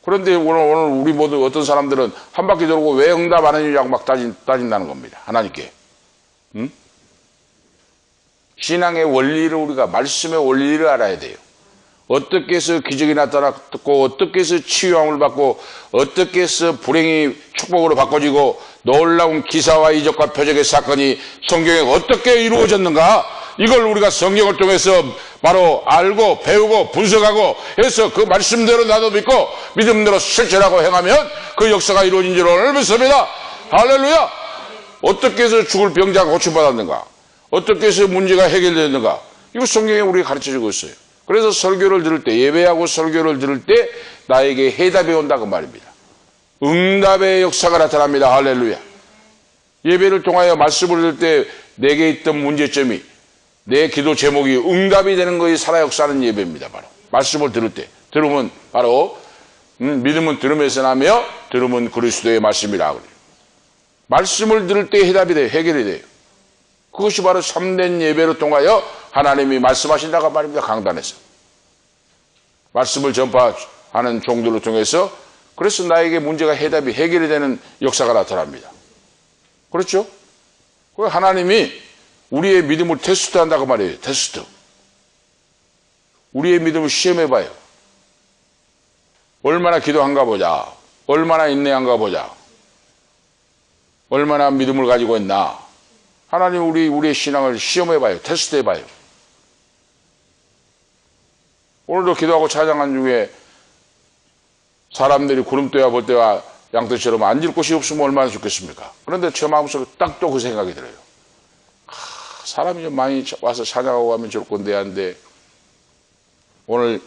그런데 오늘 우리 모두 어떤 사람들은 한 바퀴 돌고 왜 응답 안 해주냐고 막 따진다는 겁니다. 하나님께. 응? 신앙의 원리를 우리가 말씀의 원리를 알아야 돼요. 어떻게 해서 기적이 나타났고 어떻게 해서 치유함을 받고 어떻게 해서 불행이 축복으로 바꿔지고 놀라운 기사와 이적과 표적의 사건이 성경에 어떻게 이루어졌는가, 이걸 우리가 성경을 통해서 바로 알고 배우고 분석하고 해서 그 말씀대로 나도 믿고 믿음대로 실천하고 행하면 그 역사가 이루어진 줄 오늘 믿습니다. 할렐루야. 어떻게 해서 죽을 병자가 고침받았는가, 어떻게 해서 문제가 해결됐는가, 이거 성경에 우리가 가르쳐주고 있어요. 그래서 설교를 들을 때, 예배하고 설교를 들을 때 나에게 해답이 온다고 말입니다. 응답의 역사가 나타납니다. 할렐루야. 예배를 통하여 말씀을 들을 때 내게 있던 문제점이, 내 기도 제목이 응답이 되는 것이 살아 역사하는 예배입니다. 바로 말씀을 들을 때. 들으면 바로 믿음은 들음에서 나며 들으면 그리스도의 말씀이라 그래요. 말씀을 들을 때 해답이 돼요. 해결이 돼요. 그것이 바로 참된 예배를 통하여 하나님이 말씀하신다고 말입니다. 강단에서 말씀을 전파하는 종들을 통해서. 그래서 나에게 문제가 해답이 해결이 되는 역사가 나타납니다. 그렇죠? 하나님이 우리의 믿음을 테스트한다고 말이에요. 테스트. 우리의 믿음을 시험해봐요. 얼마나 기도한가 보자. 얼마나 인내한가 보자. 얼마나 믿음을 가지고 있나. 하나님 우리의 신앙을 시험해봐요. 테스트해봐요. 오늘도 기도하고 찬양한 중에 사람들이 구름대와 벌대와 양떼처럼 앉을 곳이 없으면 얼마나 좋겠습니까? 그런데 제 마음속에 딱 또 그 생각이 들어요. 사람이 좀 많이 와서 찬양하고 가면 좋을 건데 한데, 오늘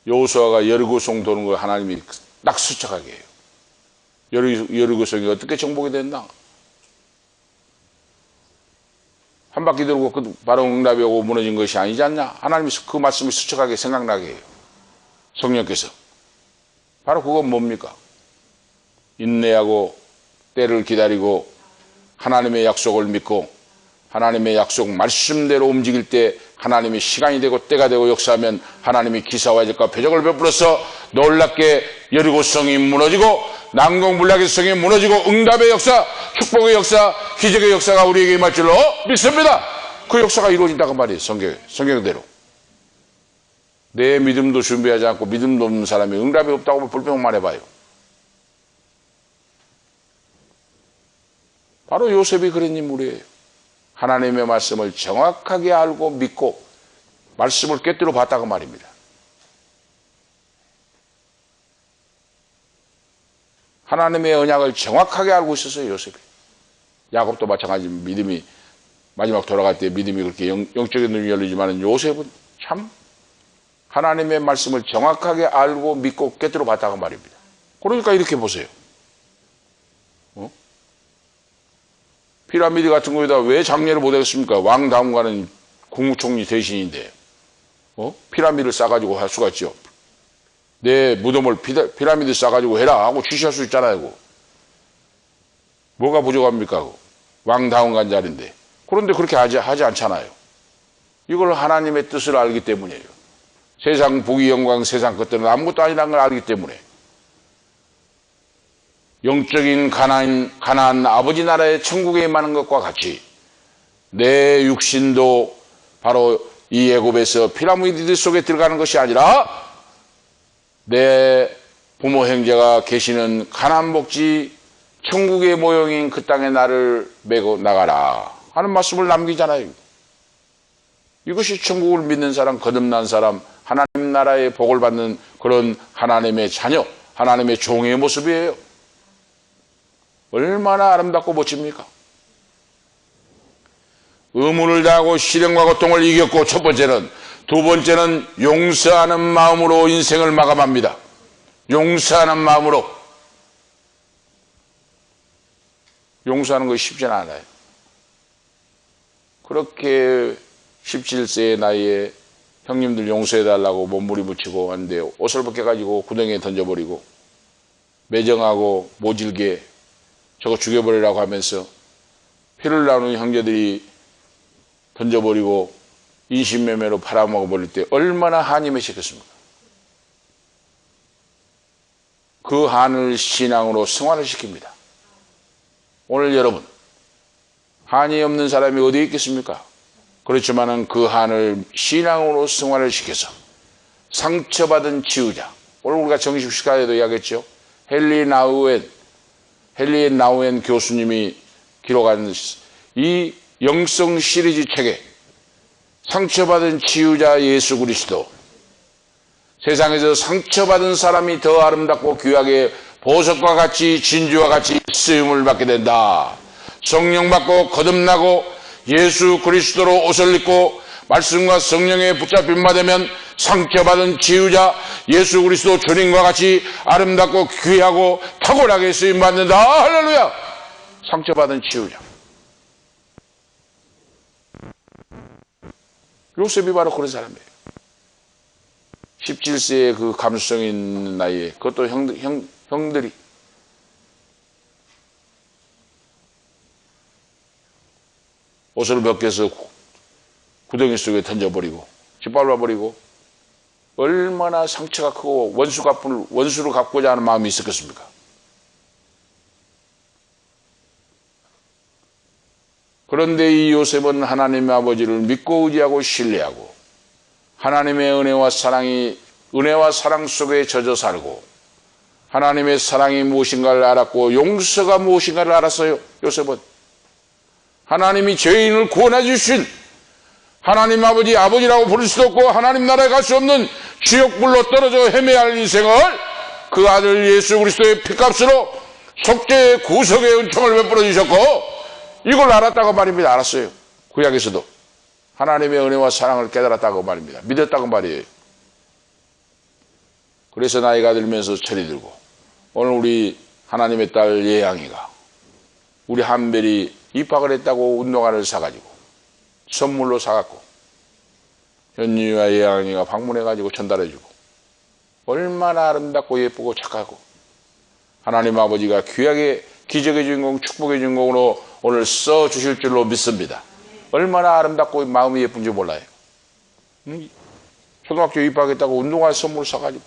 여호수아가 여리고성 도는 걸 하나님이 딱 스쳐가게 해요. 여리고성이 어떻게 정복이 됐나? 한 바퀴 돌고 바로 응답이 오고 무너진 것이 아니지 않냐? 하나님이 그 말씀을 스쳐가게 생각나게 해요. 성령께서. 바로 그건 뭡니까? 인내하고 때를 기다리고 하나님의 약속을 믿고 하나님의 약속 말씀대로 움직일 때 하나님이 시간이 되고 때가 되고 역사하면 하나님이 기사와 이적과 표적을 베풀어서 놀랍게 여리고성이 무너지고 난공불락의 성이 무너지고 응답의 역사, 축복의 역사, 기적의 역사가 우리에게 임할 줄로 믿습니다. 그 역사가 이루어진다고 말이에요. 성경대로. 내 믿음도 준비하지 않고 믿음도 없는 사람이 응답이 없다고 불평만 해봐요. 바로 요셉이 그런 인물이에요. 하나님의 말씀을 정확하게 알고 믿고 말씀을 꿰뚫어 봤다고 말입니다. 하나님의 언약을 정확하게 알고 있었어요, 요셉이. 야곱도 마찬가지 믿음이 마지막 돌아갈 때 믿음이 그렇게 영적인 눈이 열리지만 요셉은 참 하나님의 말씀을 정확하게 알고 믿고 꿰뚫어 봤다고 말입니다. 그러니까 이렇게 보세요. 피라미드 같은 거에다 왜 장례를 못하겠습니까? 왕다운가는 국무총리 대신인데 피라미드를 싸가지고 할 수가 있죠. 내 무덤을 피라미드 싸가지고 해라 하고 취시할 수 있잖아요. 뭐가 부족합니까? 왕다운간 자리인데. 그런데 그렇게 하지 않잖아요. 이걸 하나님의 뜻을 알기 때문이에요. 세상 부귀 영광 세상 것들은 아무것도 아니라는 걸 알기 때문에 영적인 가나안 아버지 나라의 천국에 임하는 것과 같이 내 육신도 바로 이 애굽에서 피라미드 속에 들어가는 것이 아니라 내 부모 형제가 계시는 가나안 복지 천국의 모형인 그 땅에 나를 메고 나가라 하는 말씀을 남기잖아요. 이것이 천국을 믿는 사람, 거듭난 사람, 하나님 나라의 복을 받는 그런 하나님의 자녀, 하나님의 종의 모습이에요. 얼마나 아름답고 멋집니까? 의무를 다하고 시련과 고통을 이겼고 첫 번째는, 두 번째는 용서하는 마음으로 인생을 마감합니다. 용서하는 마음으로. 용서하는 것이 쉽지는 않아요. 그렇게 17세의 나이에 형님들 용서해달라고 몸부림붙이고 하는데 옷을 벗겨가지고 구덩이에 던져버리고 매정하고 모질게 저거 죽여버리라고 하면서 피를 나누는 형제들이 던져버리고 인신매매로 팔아먹어버릴 때 얼마나 한이 맺혔겠습니까? 그 한을 신앙으로 승화를 시킵니다. 오늘 여러분, 한이 없는 사람이 어디 있겠습니까? 그렇지만은 그 한을 신앙으로 승화를 시켜서 상처받은 치유자. 오늘 우리가 정식 시간에도 이야기했죠. 헨리 나우엔 교수님이 기록한 이 영성 시리즈 책에 상처받은 치유자 예수 그리스도, 세상에서 상처받은 사람이 더 아름답고 귀하게 보석과 같이 진주와 같이 쓰임을 받게 된다. 성령 받고 거듭나고 예수 그리스도로 옷을 입고 말씀과 성령에 붙잡힌 바 되면 상처받은 치유자 예수 그리스도 주님과 같이 아름답고 귀하고 탁월하게 쓰임 받는다. 할렐루야. 상처받은 치유자. 요셉이 바로 그런 사람이에요. 17세의 그 감수성 있는 나이에 그것도 형들이 옷을 벗겨서 구덩이 속에 던져버리고 짓밟아버리고 얼마나 상처가 크고 원수를 갚고자 하는 마음이 있었겠습니까? 그런데 이 요셉은 하나님의 아버지를 믿고 의지하고 신뢰하고 하나님의 은혜와 사랑 속에 젖어 살고 하나님의 사랑이 무엇인가를 알았고 용서가 무엇인가를 알았어요. 요셉은 하나님이 죄인을 구원해 주신 하나님 아버지라고 부를 수도 없고 하나님 나라에 갈 수 없는 지옥불로 떨어져 헤매야 할 인생을 그 아들 예수 그리스도의 피값으로 속죄의 구속의 은총을 베풀어 주셨고 이걸 알았다고 말입니다. 알았어요. 구약에서도 하나님의 은혜와 사랑을 깨달았다고 말입니다. 믿었다고 말이에요. 그래서 나이가 들면서 철이 들고 오늘 우리 하나님의 딸 예양이가 우리 한별이 입학을 했다고 운동화를 사가지고 선물로 사갖고 현유와 예양이가 방문해가지고 전달해주고 얼마나 아름답고 예쁘고 착하고 하나님 아버지가 귀하게 기적의 주인공 축복의 주인공으로 오늘 써주실 줄로 믿습니다. 얼마나 아름답고 마음이 예쁜지 몰라요. 초등학교 입학했다고 운동화 선물을 사가지고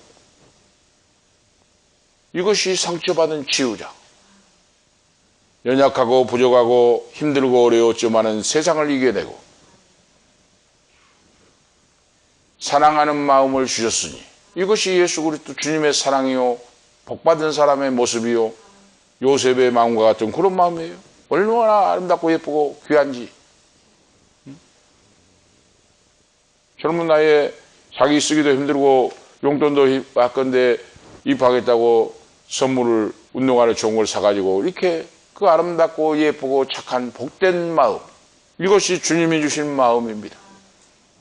이것이 상처받은 치유자. 연약하고 부족하고 힘들고 어려웠지만은 세상을 이겨내고 사랑하는 마음을 주셨으니 이것이 예수 그리스도 주님의 사랑이요 복받은 사람의 모습이요 요셉의 마음과 같은 그런 마음이에요. 얼마나 아름답고 예쁘고 귀한지 젊은 나이에 자기 쓰기도 힘들고 용돈도 아건데 입학했다고 선물을 운동화를 좋은 걸 사가지고 이렇게 그 아름답고 예쁘고 착한 복된 마음, 이것이 주님이 주신 마음입니다.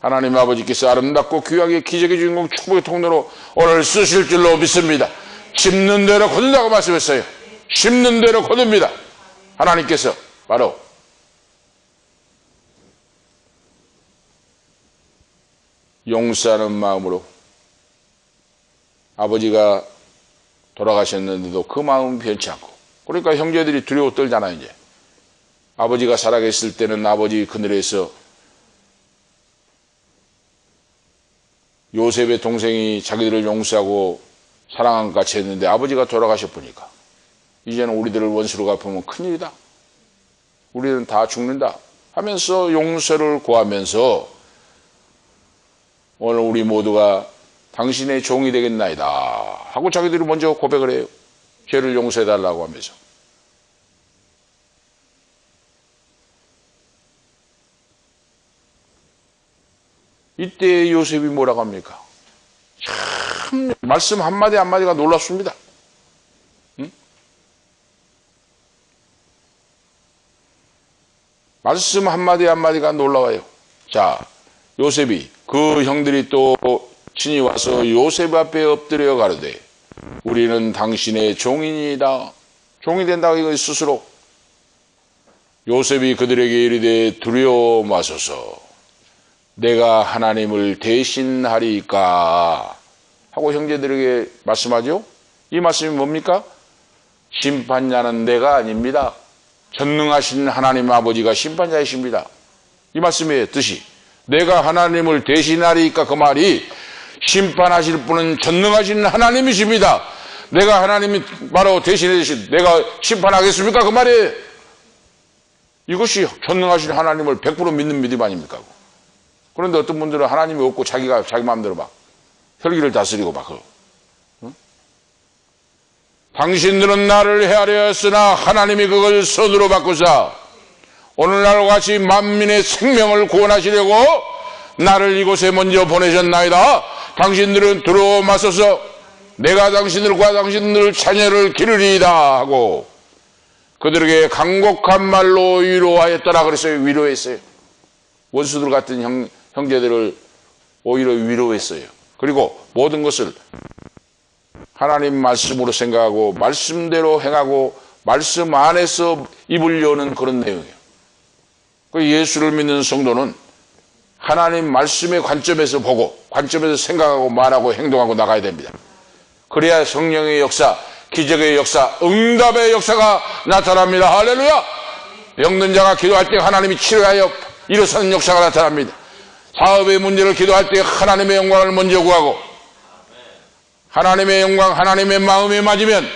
하나님 아버지께서 아름답고 귀하게 기적의 주인공 축복의 통로로 오늘 쓰실 줄로 믿습니다. 심는 대로 거둔다고 말씀했어요. 심는 대로 거둡니다. 하나님께서 바로 용서하는 마음으로, 아버지가 돌아가셨는데도 그 마음은 변치 않고, 그러니까 형제들이 두려워 떨잖아요. 이제 아버지가 살아계실 때는 아버지 그늘에서 요셉의 동생이 자기들을 용서하고 사랑한 것 같이 했는데 아버지가 돌아가셔 보니까 이제는 우리들을 원수로 갚으면 큰일이다, 우리는 다 죽는다 하면서 용서를 구하면서 오늘 우리 모두가 당신의 종이 되겠나이다 하고 자기들이 먼저 고백을 해요. 죄를 용서해달라고 하면서. 이때 요셉이 뭐라고 합니까? 참 말씀 한마디 한마디가 놀랍습니다. 응? 말씀 한마디 한마디가 놀라워요. 자, 요셉이, 그 형들이 또 친히 와서 요셉 앞에 엎드려 가로되 우리는 당신의 종이니이다. 종이 된다고 이거 스스로. 요셉이 그들에게 이르되 두려워 마소서, 내가 하나님을 대신하리까 하고 형제들에게 말씀하죠. 이 말씀이 뭡니까? 심판자는 내가 아닙니다. 전능하신 하나님 아버지가 심판자이십니다. 이 말씀의 뜻이 내가 하나님을 대신하리까, 그 말이 심판하실 분은 전능하신 하나님이십니다. 내가 하나님이 바로 대신해 주신, 내가 심판하겠습니까? 그 말이에요. 이것이 전능하신 하나님을 100% 믿는 믿음 아닙니까? 그런데 어떤 분들은 하나님이 없고 자기가 자기 마음대로 막 혈기를 다스리고 막 응? 당신들은 나를 헤아려 했으나 하나님이 그걸 선으로 바꾸사 오늘날과 같이 만민의 생명을 구원하시려고 나를 이곳에 먼저 보내셨나이다. 당신들은 들어오마소서, 내가 당신들과 당신들 자녀를 기르리이다 하고 그들에게 간곡한 말로 위로하였더라 그랬어요. 위로했어요. 원수들 같은 형제들을 오히려 위로했어요. 그리고 모든 것을 하나님 말씀으로 생각하고 말씀대로 행하고 말씀 안에서 입을 여는 그런 내용이에요. 예수를 믿는 성도는 하나님 말씀의 관점에서 보고 관점에서 생각하고 말하고 행동하고 나가야 됩니다. 그래야 성령의 역사, 기적의 역사, 응답의 역사가 나타납니다. 할렐루야! 병든 자가 기도할 때 하나님이 치료하여 일어서는 역사가 나타납니다. 사업의 문제를 기도할 때 하나님의 영광을 먼저 구하고 하나님의 영광, 하나님의 마음에 맞으면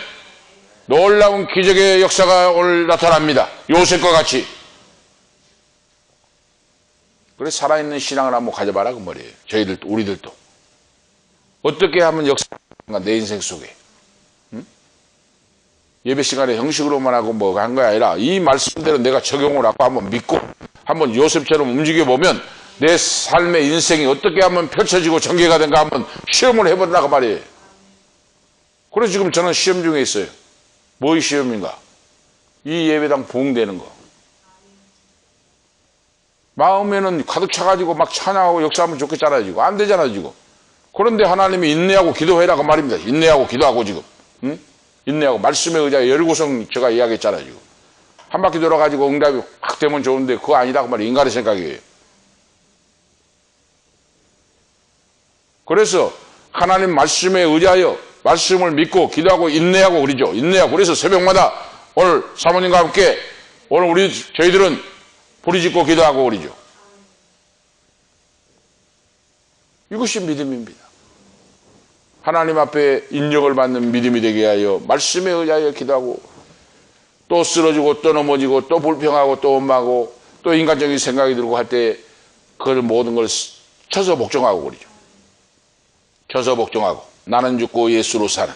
놀라운 기적의 역사가 오늘 나타납니다. 요셉과 같이. 그래서 살아있는 신앙을 한번 가져봐라 그 말이에요. 저희들도, 우리들도. 어떻게 하면 역사가 내 인생 속에. 응? 예배 시간에 형식으로만 하고 뭐 한 거 아니라 이 말씀대로 내가 적용을 하고 한번 믿고 한번 요셉처럼 움직여보면 내 삶의 인생이 어떻게 하면 펼쳐지고 전개가 된가 한번 시험을 해보라고 말이에요. 그래서 지금 저는 시험 중에 있어요. 뭐의 시험인가? 이 예배당 부흥되는 거. 마음에는 가득 차가지고 막 찬양하고 역사하면 좋겠잖아요. 지금 안 되잖아요. 지금. 그런데 하나님이 인내하고 기도해라 그 말입니다. 인내하고 기도하고 지금. 응? 인내하고 말씀에 의지하여 열구성 제가 이야기했잖아요. 지금. 한 바퀴 돌아가지고 응답이 확 되면 좋은데 그거 아니다 그 말이 인간의 생각이에요. 그래서 하나님 말씀에 의지하여 말씀을 믿고 기도하고 인내하고 그러죠. 인내하고. 그래서 새벽마다 오늘 사모님과 함께 오늘 저희들은 부르짖고 기도하고 그러죠. 이것이 믿음입니다. 하나님 앞에 인정을 받는 믿음이 되게 하여 말씀에 의하여 기도하고 또 쓰러지고 또 넘어지고 또 불평하고 또 원망하고 또 인간적인 생각이 들고 할 때 그걸 모든 걸 쳐서 복종하고 그러죠. 쳐서 복종하고 나는 죽고 예수로 사는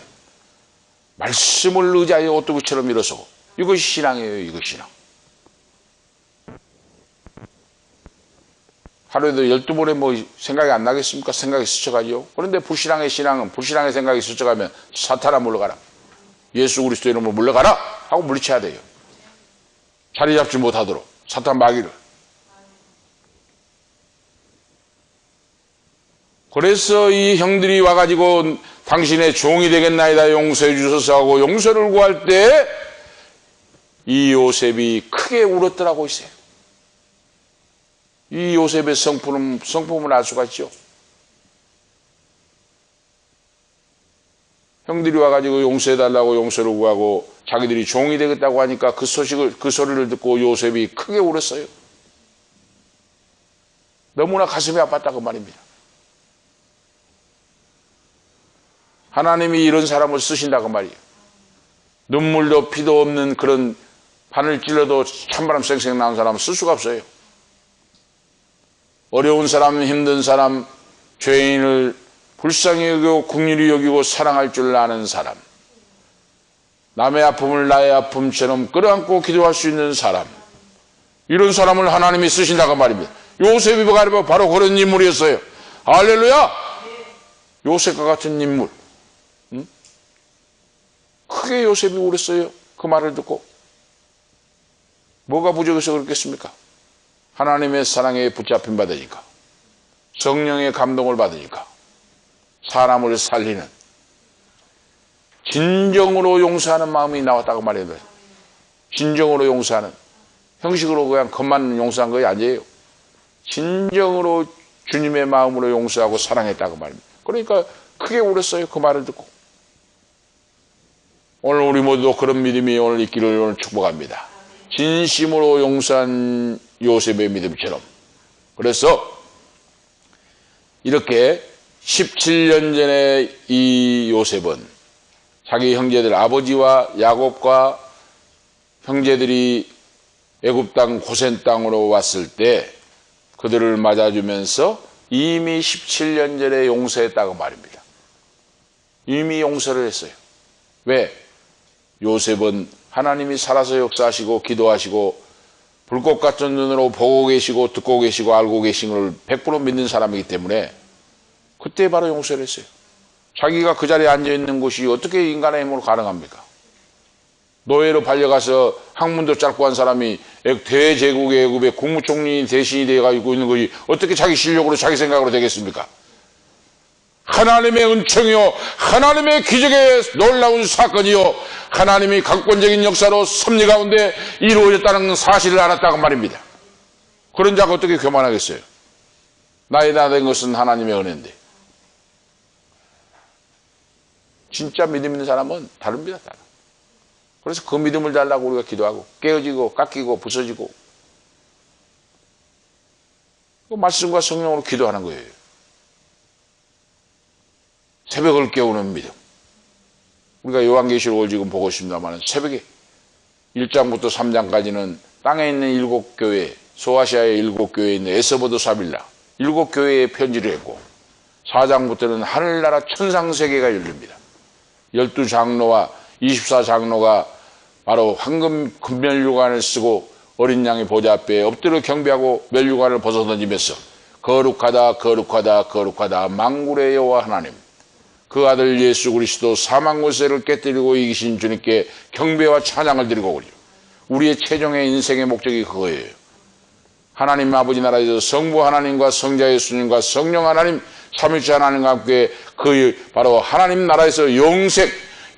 말씀을 의지하여 오토부처럼 일어서고 이것이 신앙이에요. 이것이 신앙. 하루에도 12번에 뭐 생각이 안 나겠습니까? 생각이 스쳐가죠. 그런데 불신앙의 신앙은 불신앙의 생각이 스쳐가면 사탄아 물러가라. 예수 그리스도 이름으로 물러가라 하고 물리쳐야 돼요. 자리 잡지 못하도록 사탄 마귀를. 그래서 이 형들이 와가지고 당신의 종이 되겠나이다 용서해 주소서 하고 용서를 구할 때 이 요셉이 크게 울었더라고 있어요. 이 요셉의 성품을 알 수가 있죠. 형들이 와가지고 용서해달라고 용서를 구하고 자기들이 종이 되겠다고 하니까 그 소리를 듣고 요셉이 크게 울었어요. 너무나 가슴이 아팠다고 말입니다. 하나님이 이런 사람을 쓰신다고 말이에요. 눈물도 피도 없는 그런 바늘 찔러도 찬바람 쌩쌩 나온 사람은 쓸 수가 없어요. 어려운 사람, 힘든 사람, 죄인을 불쌍히 여기고 긍휼히 여기고 사랑할 줄 아는 사람, 남의 아픔을 나의 아픔처럼 끌어안고 기도할 수 있는 사람, 이런 사람을 하나님이 쓰신다고 말입니다. 요셉이 바로 그런 인물이었어요. 할렐루야! 요셉과 같은 인물. 크게 요셉이 울었어요. 그 말을 듣고. 뭐가 부족해서 그렇겠습니까? 하나님의 사랑에 붙잡힌 받으니까, 성령의 감동을 받으니까, 사람을 살리는, 진정으로 용서하는 마음이 나왔다고 말해요. 진정으로 용서하는, 형식으로 그냥 겉만 용서한 것이 아니에요. 진정으로 주님의 마음으로 용서하고 사랑했다고 말입니다. 그러니까 크게 울었어요. 그 말을 듣고. 오늘 우리 모두 그런 믿음이 오늘 있기를 오늘 축복합니다. 진심으로 용서한 요셉의 믿음처럼. 그래서 이렇게 17년 전에 이 요셉은 자기 형제들 아버지와 야곱과 형제들이 애굽 땅 고센 땅으로 왔을 때 그들을 맞아주면서 이미 17년 전에 용서했다고 말입니다. 이미 용서를 했어요. 왜? 요셉은 하나님이 살아서 역사하시고 기도하시고 불꽃 같은 눈으로 보고 계시고 듣고 계시고 알고 계신 걸 100% 믿는 사람이기 때문에 그때 바로 용서를 했어요. 자기가 그 자리에 앉아있는 곳이 어떻게 인간의 힘으로 가능합니까? 노예로 팔려가서 학문도 짧고 한 사람이 대제국의 애굽의 국무총리 대신이 되어가지고 있는 것이 어떻게 자기 실력으로 자기 생각으로 되겠습니까? 하나님의 은총이요, 하나님의 기적의 놀라운 사건이요, 하나님이 강권적인 역사로 섭리 가운데 이루어졌다는 사실을 알았다고 말입니다. 그런 자가 어떻게 교만하겠어요? 나의 다 된 것은 하나님의 은혜인데. 진짜 믿음 있는 사람은 다릅니다. 다른. 그래서 그 믿음을 달라고 우리가 기도하고 깨어지고 깎이고 부서지고 그 말씀과 성령으로 기도하는 거예요. 새벽을 깨우는 믿음. 우리가 요한계시록을 지금 보고 있습니다만 새벽에 1장부터 3장까지는 땅에 있는 7교회, 소아시아의 7교회에 있는 에스보드 사빌라 7교회에 편지를 했고 4장부터는 하늘나라 천상세계가 열립니다. 12장로와 24장로가 바로 황금 금면류관을 쓰고 어린 양의 보좌 앞에 엎드려 경배하고 면류관을 벗어던지면서 거룩하다 거룩하다 거룩하다 만군의 여호와 하나님, 그 아들 예수 그리스도 사망 권세를 깨뜨리고 이기신 주님께 경배와 찬양을 드리고 그래요. 우리의 최종의 인생의 목적이 그거예요. 하나님 아버지 나라에서 성부 하나님과 성자 예수님과 성령 하나님 삼위일체 하나님과 함께 그 바로 하나님 나라에서 영생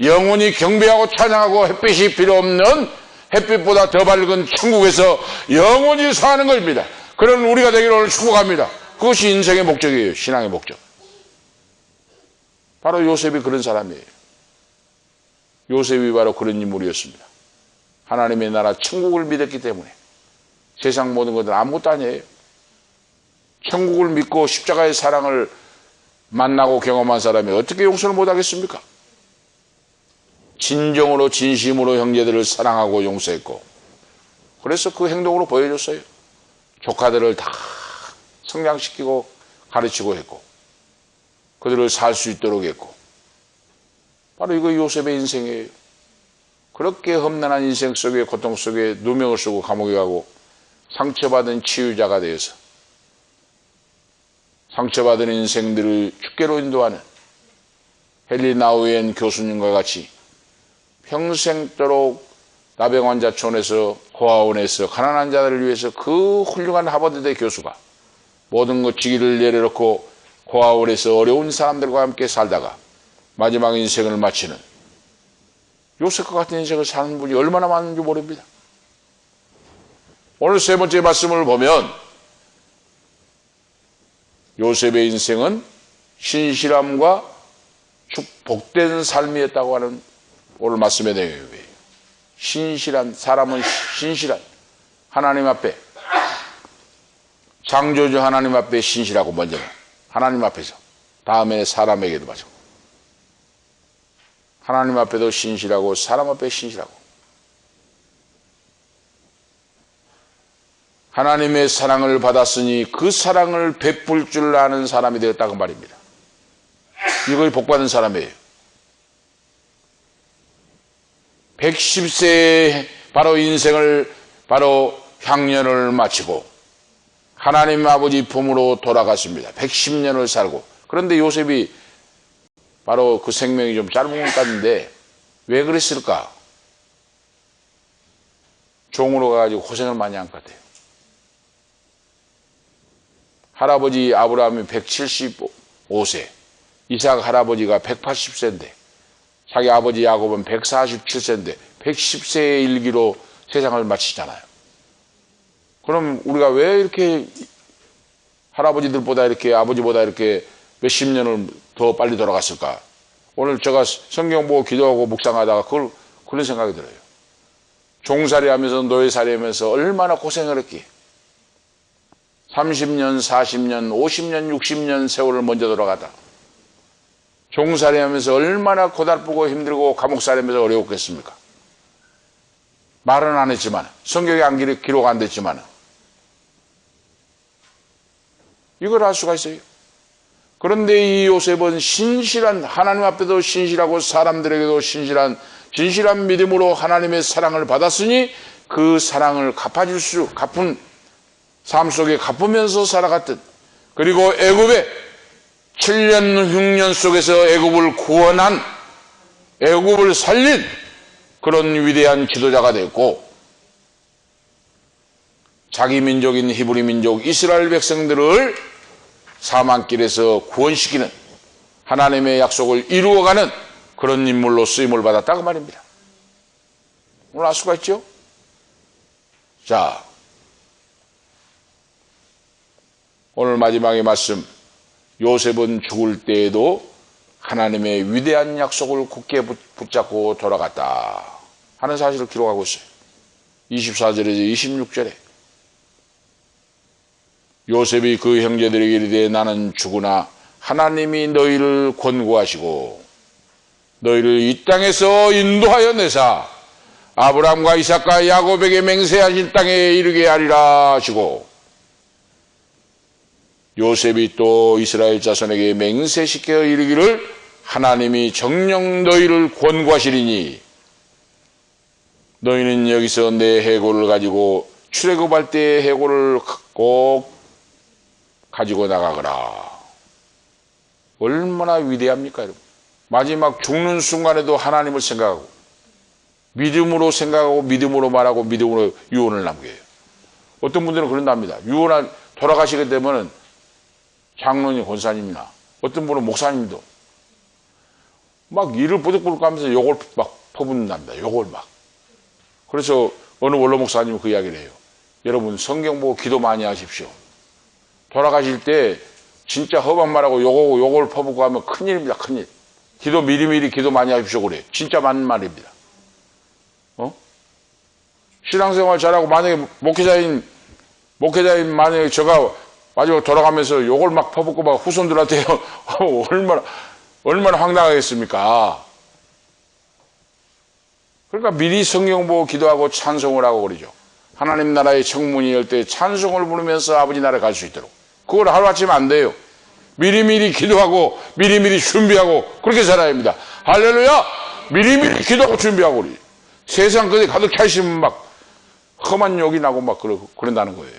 영원히 경배하고 찬양하고 햇빛이 필요 없는 햇빛보다 더 밝은 천국에서 영원히 사는 것입니다. 그런 우리가 되기를 오늘 축복합니다. 그것이 인생의 목적이에요. 신앙의 목적. 바로 요셉이 그런 사람이에요. 요셉이 바로 그런 인물이었습니다. 하나님의 나라 천국을 믿었기 때문에 세상 모든 것은 아무것도 아니에요. 천국을 믿고 십자가의 사랑을 만나고 경험한 사람이 어떻게 용서를 못하겠습니까? 진정으로 진심으로 형제들을 사랑하고 용서했고, 그래서 그 행동으로 보여줬어요. 조카들을 다 성장시키고 가르치고 했고 그들을 살 수 있도록 했고, 바로 이거 요셉의 인생이에요. 그렇게 험난한 인생 속에 고통 속에 누명을 쓰고 감옥에 가고 상처받은 치유자가 되어서 상처받은 인생들을 주께로 인도하는 헨리 나우엔 교수님과 같이 평생도록 나병환자촌에서 고아원에서 가난한 자들을 위해서 그 훌륭한 하버드대 교수가 모든 것 지기를 내려놓고 고아원에서 어려운 사람들과 함께 살다가 마지막 인생을 마치는 요셉과 같은 인생을 사는 분이 얼마나 많은지 모릅니다. 오늘 세 번째 말씀을 보면 요셉의 인생은 신실함과 복된 삶이었다고 하는 오늘 말씀의 내용이에요. 신실한 사람은 신실한 하나님 앞에 창조주 하나님 앞에 신실하고 먼저는 하나님 앞에서 다음에 사람에게도 마찬가지고 하나님 앞에도 신실하고 사람 앞에 신실하고 하나님의 사랑을 받았으니 그 사랑을 베풀 줄 아는 사람이 되었다고 말입니다. 이것이 복받은 사람이에요. 110세에 바로 인생을 바로 향년을 마치고 하나님 아버지 품으로 돌아갔습니다. 110년을 살고 그런데 요셉이 바로 그 생명이 좀 짧은 것 같은데 왜 그랬을까? 종으로 가가지고 고생을 많이 한 것 같아요. 할아버지 아브라함이 175세, 이삭 할아버지가 180세인데 자기 아버지 야곱은 147세인데 110세의 일기로 세상을 마치잖아요. 그럼 우리가 왜 이렇게 할아버지들보다 이렇게 아버지보다 이렇게 몇십 년을 더 빨리 돌아갔을까? 오늘 제가 성경 보고 기도하고 묵상하다가 그런 생각이 들어요. 종살이 하면서 노예살이 하면서 얼마나 고생을 했기에 30년, 40년, 50년, 60년 세월을 먼저 돌아가다 종살이 하면서 얼마나 고달프고 힘들고 감옥살이 하면서 어려웠겠습니까? 말은 안 했지만 성경에 안 기록 안 됐지만 이걸 알 수가 있어요. 그런데 이 요셉은 신실한 하나님 앞에도 신실하고 사람들에게도 진실한 믿음으로 하나님의 사랑을 받았으니 그 사랑을 갚은 삶 속에 갚으면서 살아갔던 그리고 애굽의 7년 흉년 속에서 애굽을 구원한 애굽을 살린 그런 위대한 지도자가 됐고 자기 민족인 히브리 민족 이스라엘 백성들을 사망길에서 구원시키는 하나님의 약속을 이루어가는 그런 인물로 쓰임을 받았다고 말입니다. 오늘 알 수가 있죠? 자, 오늘 마지막의 말씀 요셉은 죽을 때에도 하나님의 위대한 약속을 굳게 붙잡고 돌아갔다 하는 사실을 기록하고 있어요. 24절에서 26절에 요셉이 그 형제들에게 이르되 나는 죽으나 하나님이 너희를 권고하시고 너희를 이 땅에서 인도하여 내사 아브라함과 이삭과 야곱에게 맹세하신 땅에 이르게 하리라 하시고 요셉이 또 이스라엘 자손에게 맹세시켜 이르기를 하나님이 정녕 너희를 권고하시리니 너희는 여기서 내 해골을 가지고 출애굽할 때의 해골을 꼭 가지고 나가거라. 얼마나 위대합니까, 여러분? 마지막 죽는 순간에도 하나님을 생각하고 믿음으로 생각하고 믿음으로 말하고 믿음으로 유언을 남겨요. 어떤 분들은 그런답니다. 유언을 돌아가시게 되면은 장로님, 권사님이나 어떤 분은 목사님도 막 이를 보득보득 하면서 욕을 막 퍼붓는답니다. 욕을 막. 그래서 어느 원로 목사님은 그 이야기를 해요. 여러분 성경 보고 기도 많이 하십시오. 돌아가실 때 진짜 허방 말하고 욕을 퍼붓고 하면 큰일입니다. 큰일. 기도 미리미리 기도 많이 하십시오 그래. 진짜 맞는 말입니다. 신앙생활 잘하고 만약에 목회자인 만약에 제가 마지막에 돌아가면서 욕을 막 퍼붓고 막 후손들한테 얼마나 황당하겠습니까? 그러니까 미리 성경 보고 기도하고 찬송을 하고 그러죠. 하나님 나라의 청문이 열 때 찬송을 부르면서 아버지 나라에 갈 수 있도록. 그걸 하루아침에 안 돼요. 미리미리 기도하고 미리미리 준비하고 그렇게 살아야 합니다. 할렐루야! 미리미리 기도하고 준비하고 그래. 세상 그게 가득 차 있으면 막 험한 욕이 나고 막 그런다는 거예요.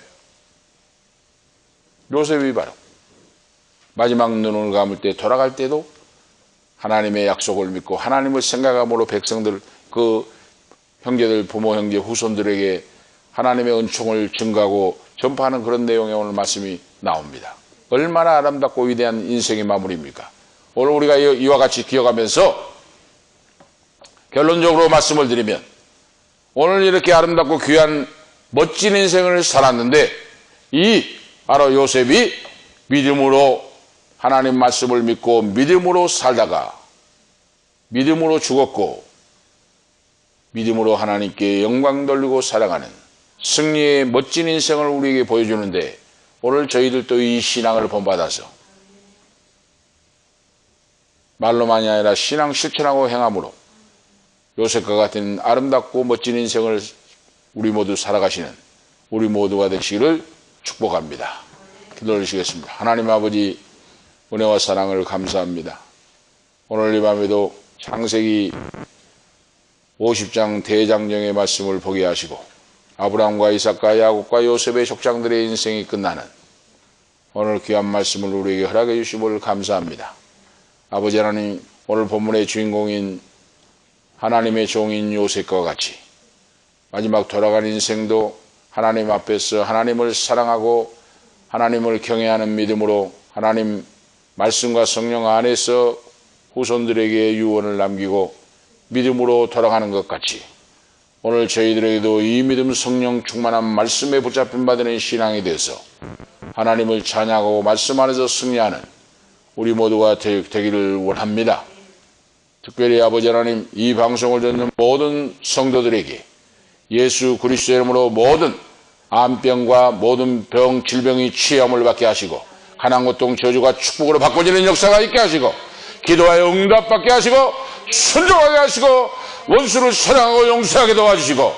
요셉이 바로 마지막 눈을 감을 때 돌아갈 때도 하나님의 약속을 믿고 하나님을 생각함으로 백성들, 그 형제들, 부모, 형제, 후손들에게 하나님의 은총을 증가하고 전파하는 그런 내용의 오늘 말씀이 나옵니다. 얼마나 아름답고 위대한 인생의 마무리입니까? 오늘 우리가 이와 같이 기억하면서 결론적으로 말씀을 드리면, 오늘 이렇게 아름답고 귀한 멋진 인생을 살았는데 바로 요셉이 믿음으로 하나님 말씀을 믿고 믿음으로 살다가 믿음으로 죽었고 믿음으로 하나님께 영광 돌리고 살아가는 승리의 멋진 인생을 우리에게 보여주는데, 오늘 저희들도 이 신앙을 본받아서 말로만이 아니라 신앙 실천하고 행함으로 요셉과 같은 아름답고 멋진 인생을 우리 모두 살아가시는 우리 모두가 되시기를 축복합니다. 기도드리시겠습니다. 하나님 아버지, 은혜와 사랑을 감사합니다. 오늘 이 밤에도 창세기 50장 대장정의 말씀을 보게 하시고 아브라함과 이삭과 야곱과 요셉의 족장들의 인생이 끝나는 오늘 귀한 말씀을 우리에게 허락해 주심을 감사합니다. 아버지 하나님, 오늘 본문의 주인공인 하나님의 종인 요셉과 같이 마지막 돌아간 인생도 하나님 앞에서 하나님을 사랑하고 하나님을 경외하는 믿음으로 하나님 말씀과 성령 안에서 후손들에게 유언을 남기고 믿음으로 돌아가는 것 같이, 오늘 저희들에게도 이 믿음 성령 충만한 말씀에 붙잡힌 바 되는 신앙이 되어서 하나님을 찬양하고 말씀 안에서 승리하는 우리 모두가 되기를 원합니다. 특별히 아버지 하나님, 이 방송을 듣는 모든 성도들에게 예수 그리스도의 이름으로 모든 암병과 모든 병, 질병이 치유함을 받게 하시고 가난, 고통, 저주가 축복으로 바꿔지는 역사가 있게 하시고 기도하여 응답받게 하시고 순종하게 하시고 원수를 사랑하고 용서하게 도와주시고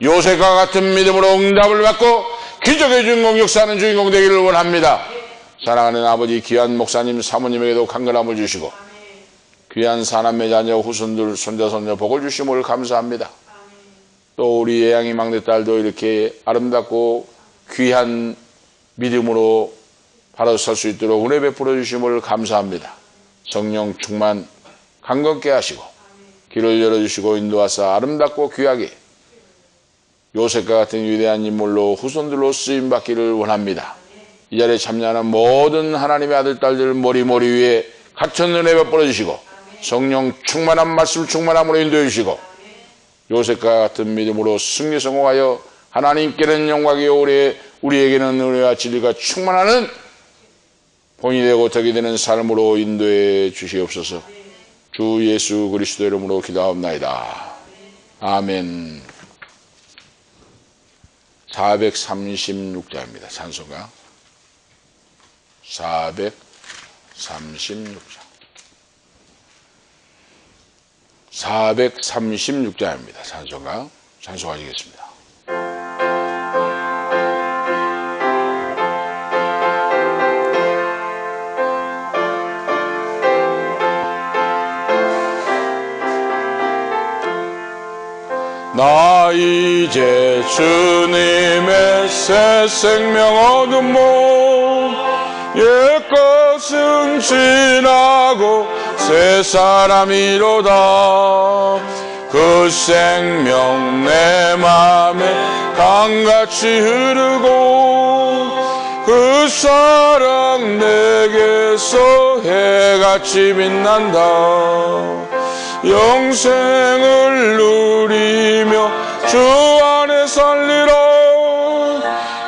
요셉과 같은 믿음으로 응답을 받고 기적의 주인공, 역사하는 주인공 되기를 원합니다. 사랑하는 아버지, 귀한 목사님, 사모님에게도 강건함을 주시고 귀한 사남매 자녀, 후손들, 손자, 손녀 복을 주심을 감사합니다. 또 우리 예양이 막내딸도 이렇게 아름답고 귀한 믿음으로 바로 설 수 있도록 은혜 베풀어 주심을 감사합니다. 성령 충만 강건케 하시고 길을 열어주시고 인도하사 아름답고 귀하게 요셉과 같은 위대한 인물로 후손들로 쓰임받기를 원합니다. 이 자리에 참여하는 모든 하나님의 아들, 딸들 머리 위에 갇힌 은혜 베풀어 주시고 성령 충만한 말씀 충만함으로 인도해 주시고 요셉과 같은 믿음으로 승리 성공하여 하나님께는 영광이요 우리에게는 은혜와 진리가 충만하는 본이 되고 덕이 되는 삶으로 인도해 주시옵소서. 주 예수 그리스도 이름으로 기도하옵나이다. 아멘. 436장입니다. 찬송가 436장 436장입니다. 찬송가 찬송하시겠습니다. 나 이제 주님의 새 생명 얻음모 옛것은 지나고 새 사람이로다. 그 생명 내 맘에 강같이 흐르고 그 사랑 내게서 해같이 빛난다. 영생을 누리며 주 안에 살리라.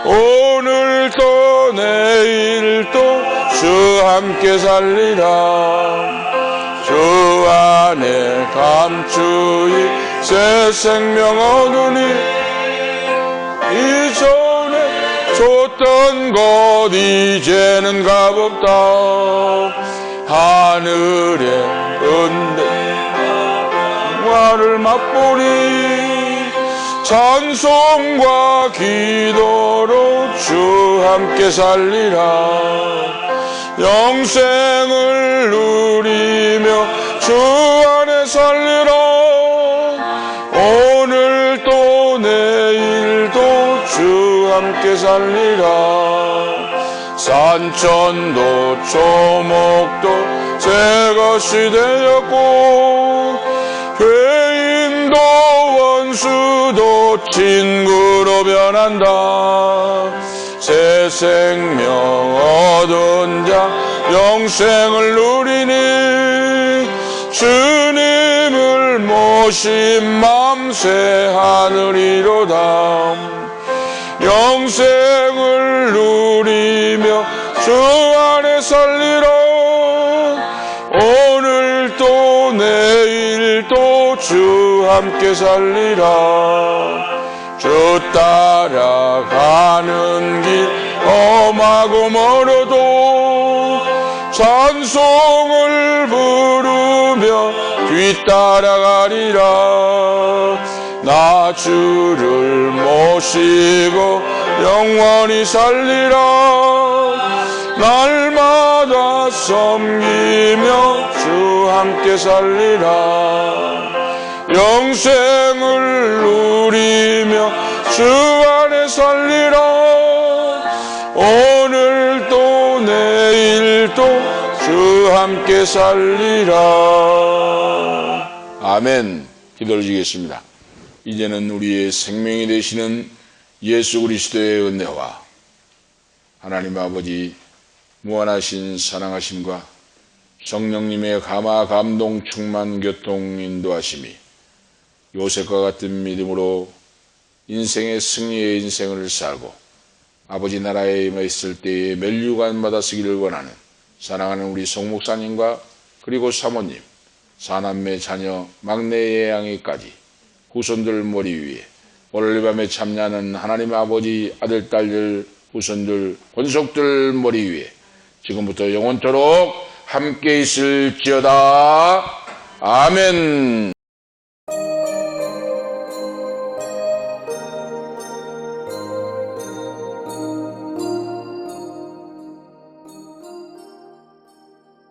오늘도 내일도 주 함께 살리라. 주 안에 감추이 새 생명 얻으니 이전에 줬던 것 이제는 값없다. 하늘의 은혜 영화를 맛보니 찬송과 기도로 주 함께 살리라. 영생을 누리며 주 안에 살리라. 오늘도 내일도 주 함께 살리라. 산천도 초목도 새 것이 되었고 죄인도 원수도 친구로 변한다. 새 생명 얻은 자 영생을 누리니 주님을 모신 맘새 하늘이로다. 영생을 누리며 주 안에 살리라. 오늘도 내일도 주 함께 살리라. 주 따라가는 길 험하고 멀어도 찬송을 부르며 뒤따라가리라. 나 주를 모시고 영원히 살리라. 날마다 섬기며 주 함께 살리라. 영생을 누리며 주 안에 살리라. 오늘도 내일도 주 함께 살리라. 아멘. 기도를 드리겠습니다. 이제는 우리의 생명이 되시는 예수 그리스도의 은혜와 하나님 아버지 무한하신 사랑하심과 성령님의 감화 감동 충만 교통 인도하심이 요셉과 같은 믿음으로 인생의 승리의 인생을 살고 아버지 나라에 임했을 때에 멸류관 받아 쓰기를 원하는 사랑하는 우리 송 목사님과 그리고 사모님, 사남매 자녀 막내 예양이까지 후손들 머리 위에 오늘 밤에 참여하는 하나님 아버지 아들 딸들 후손들 권속들 머리 위에 지금부터 영원토록 함께 있을지어다. 아멘.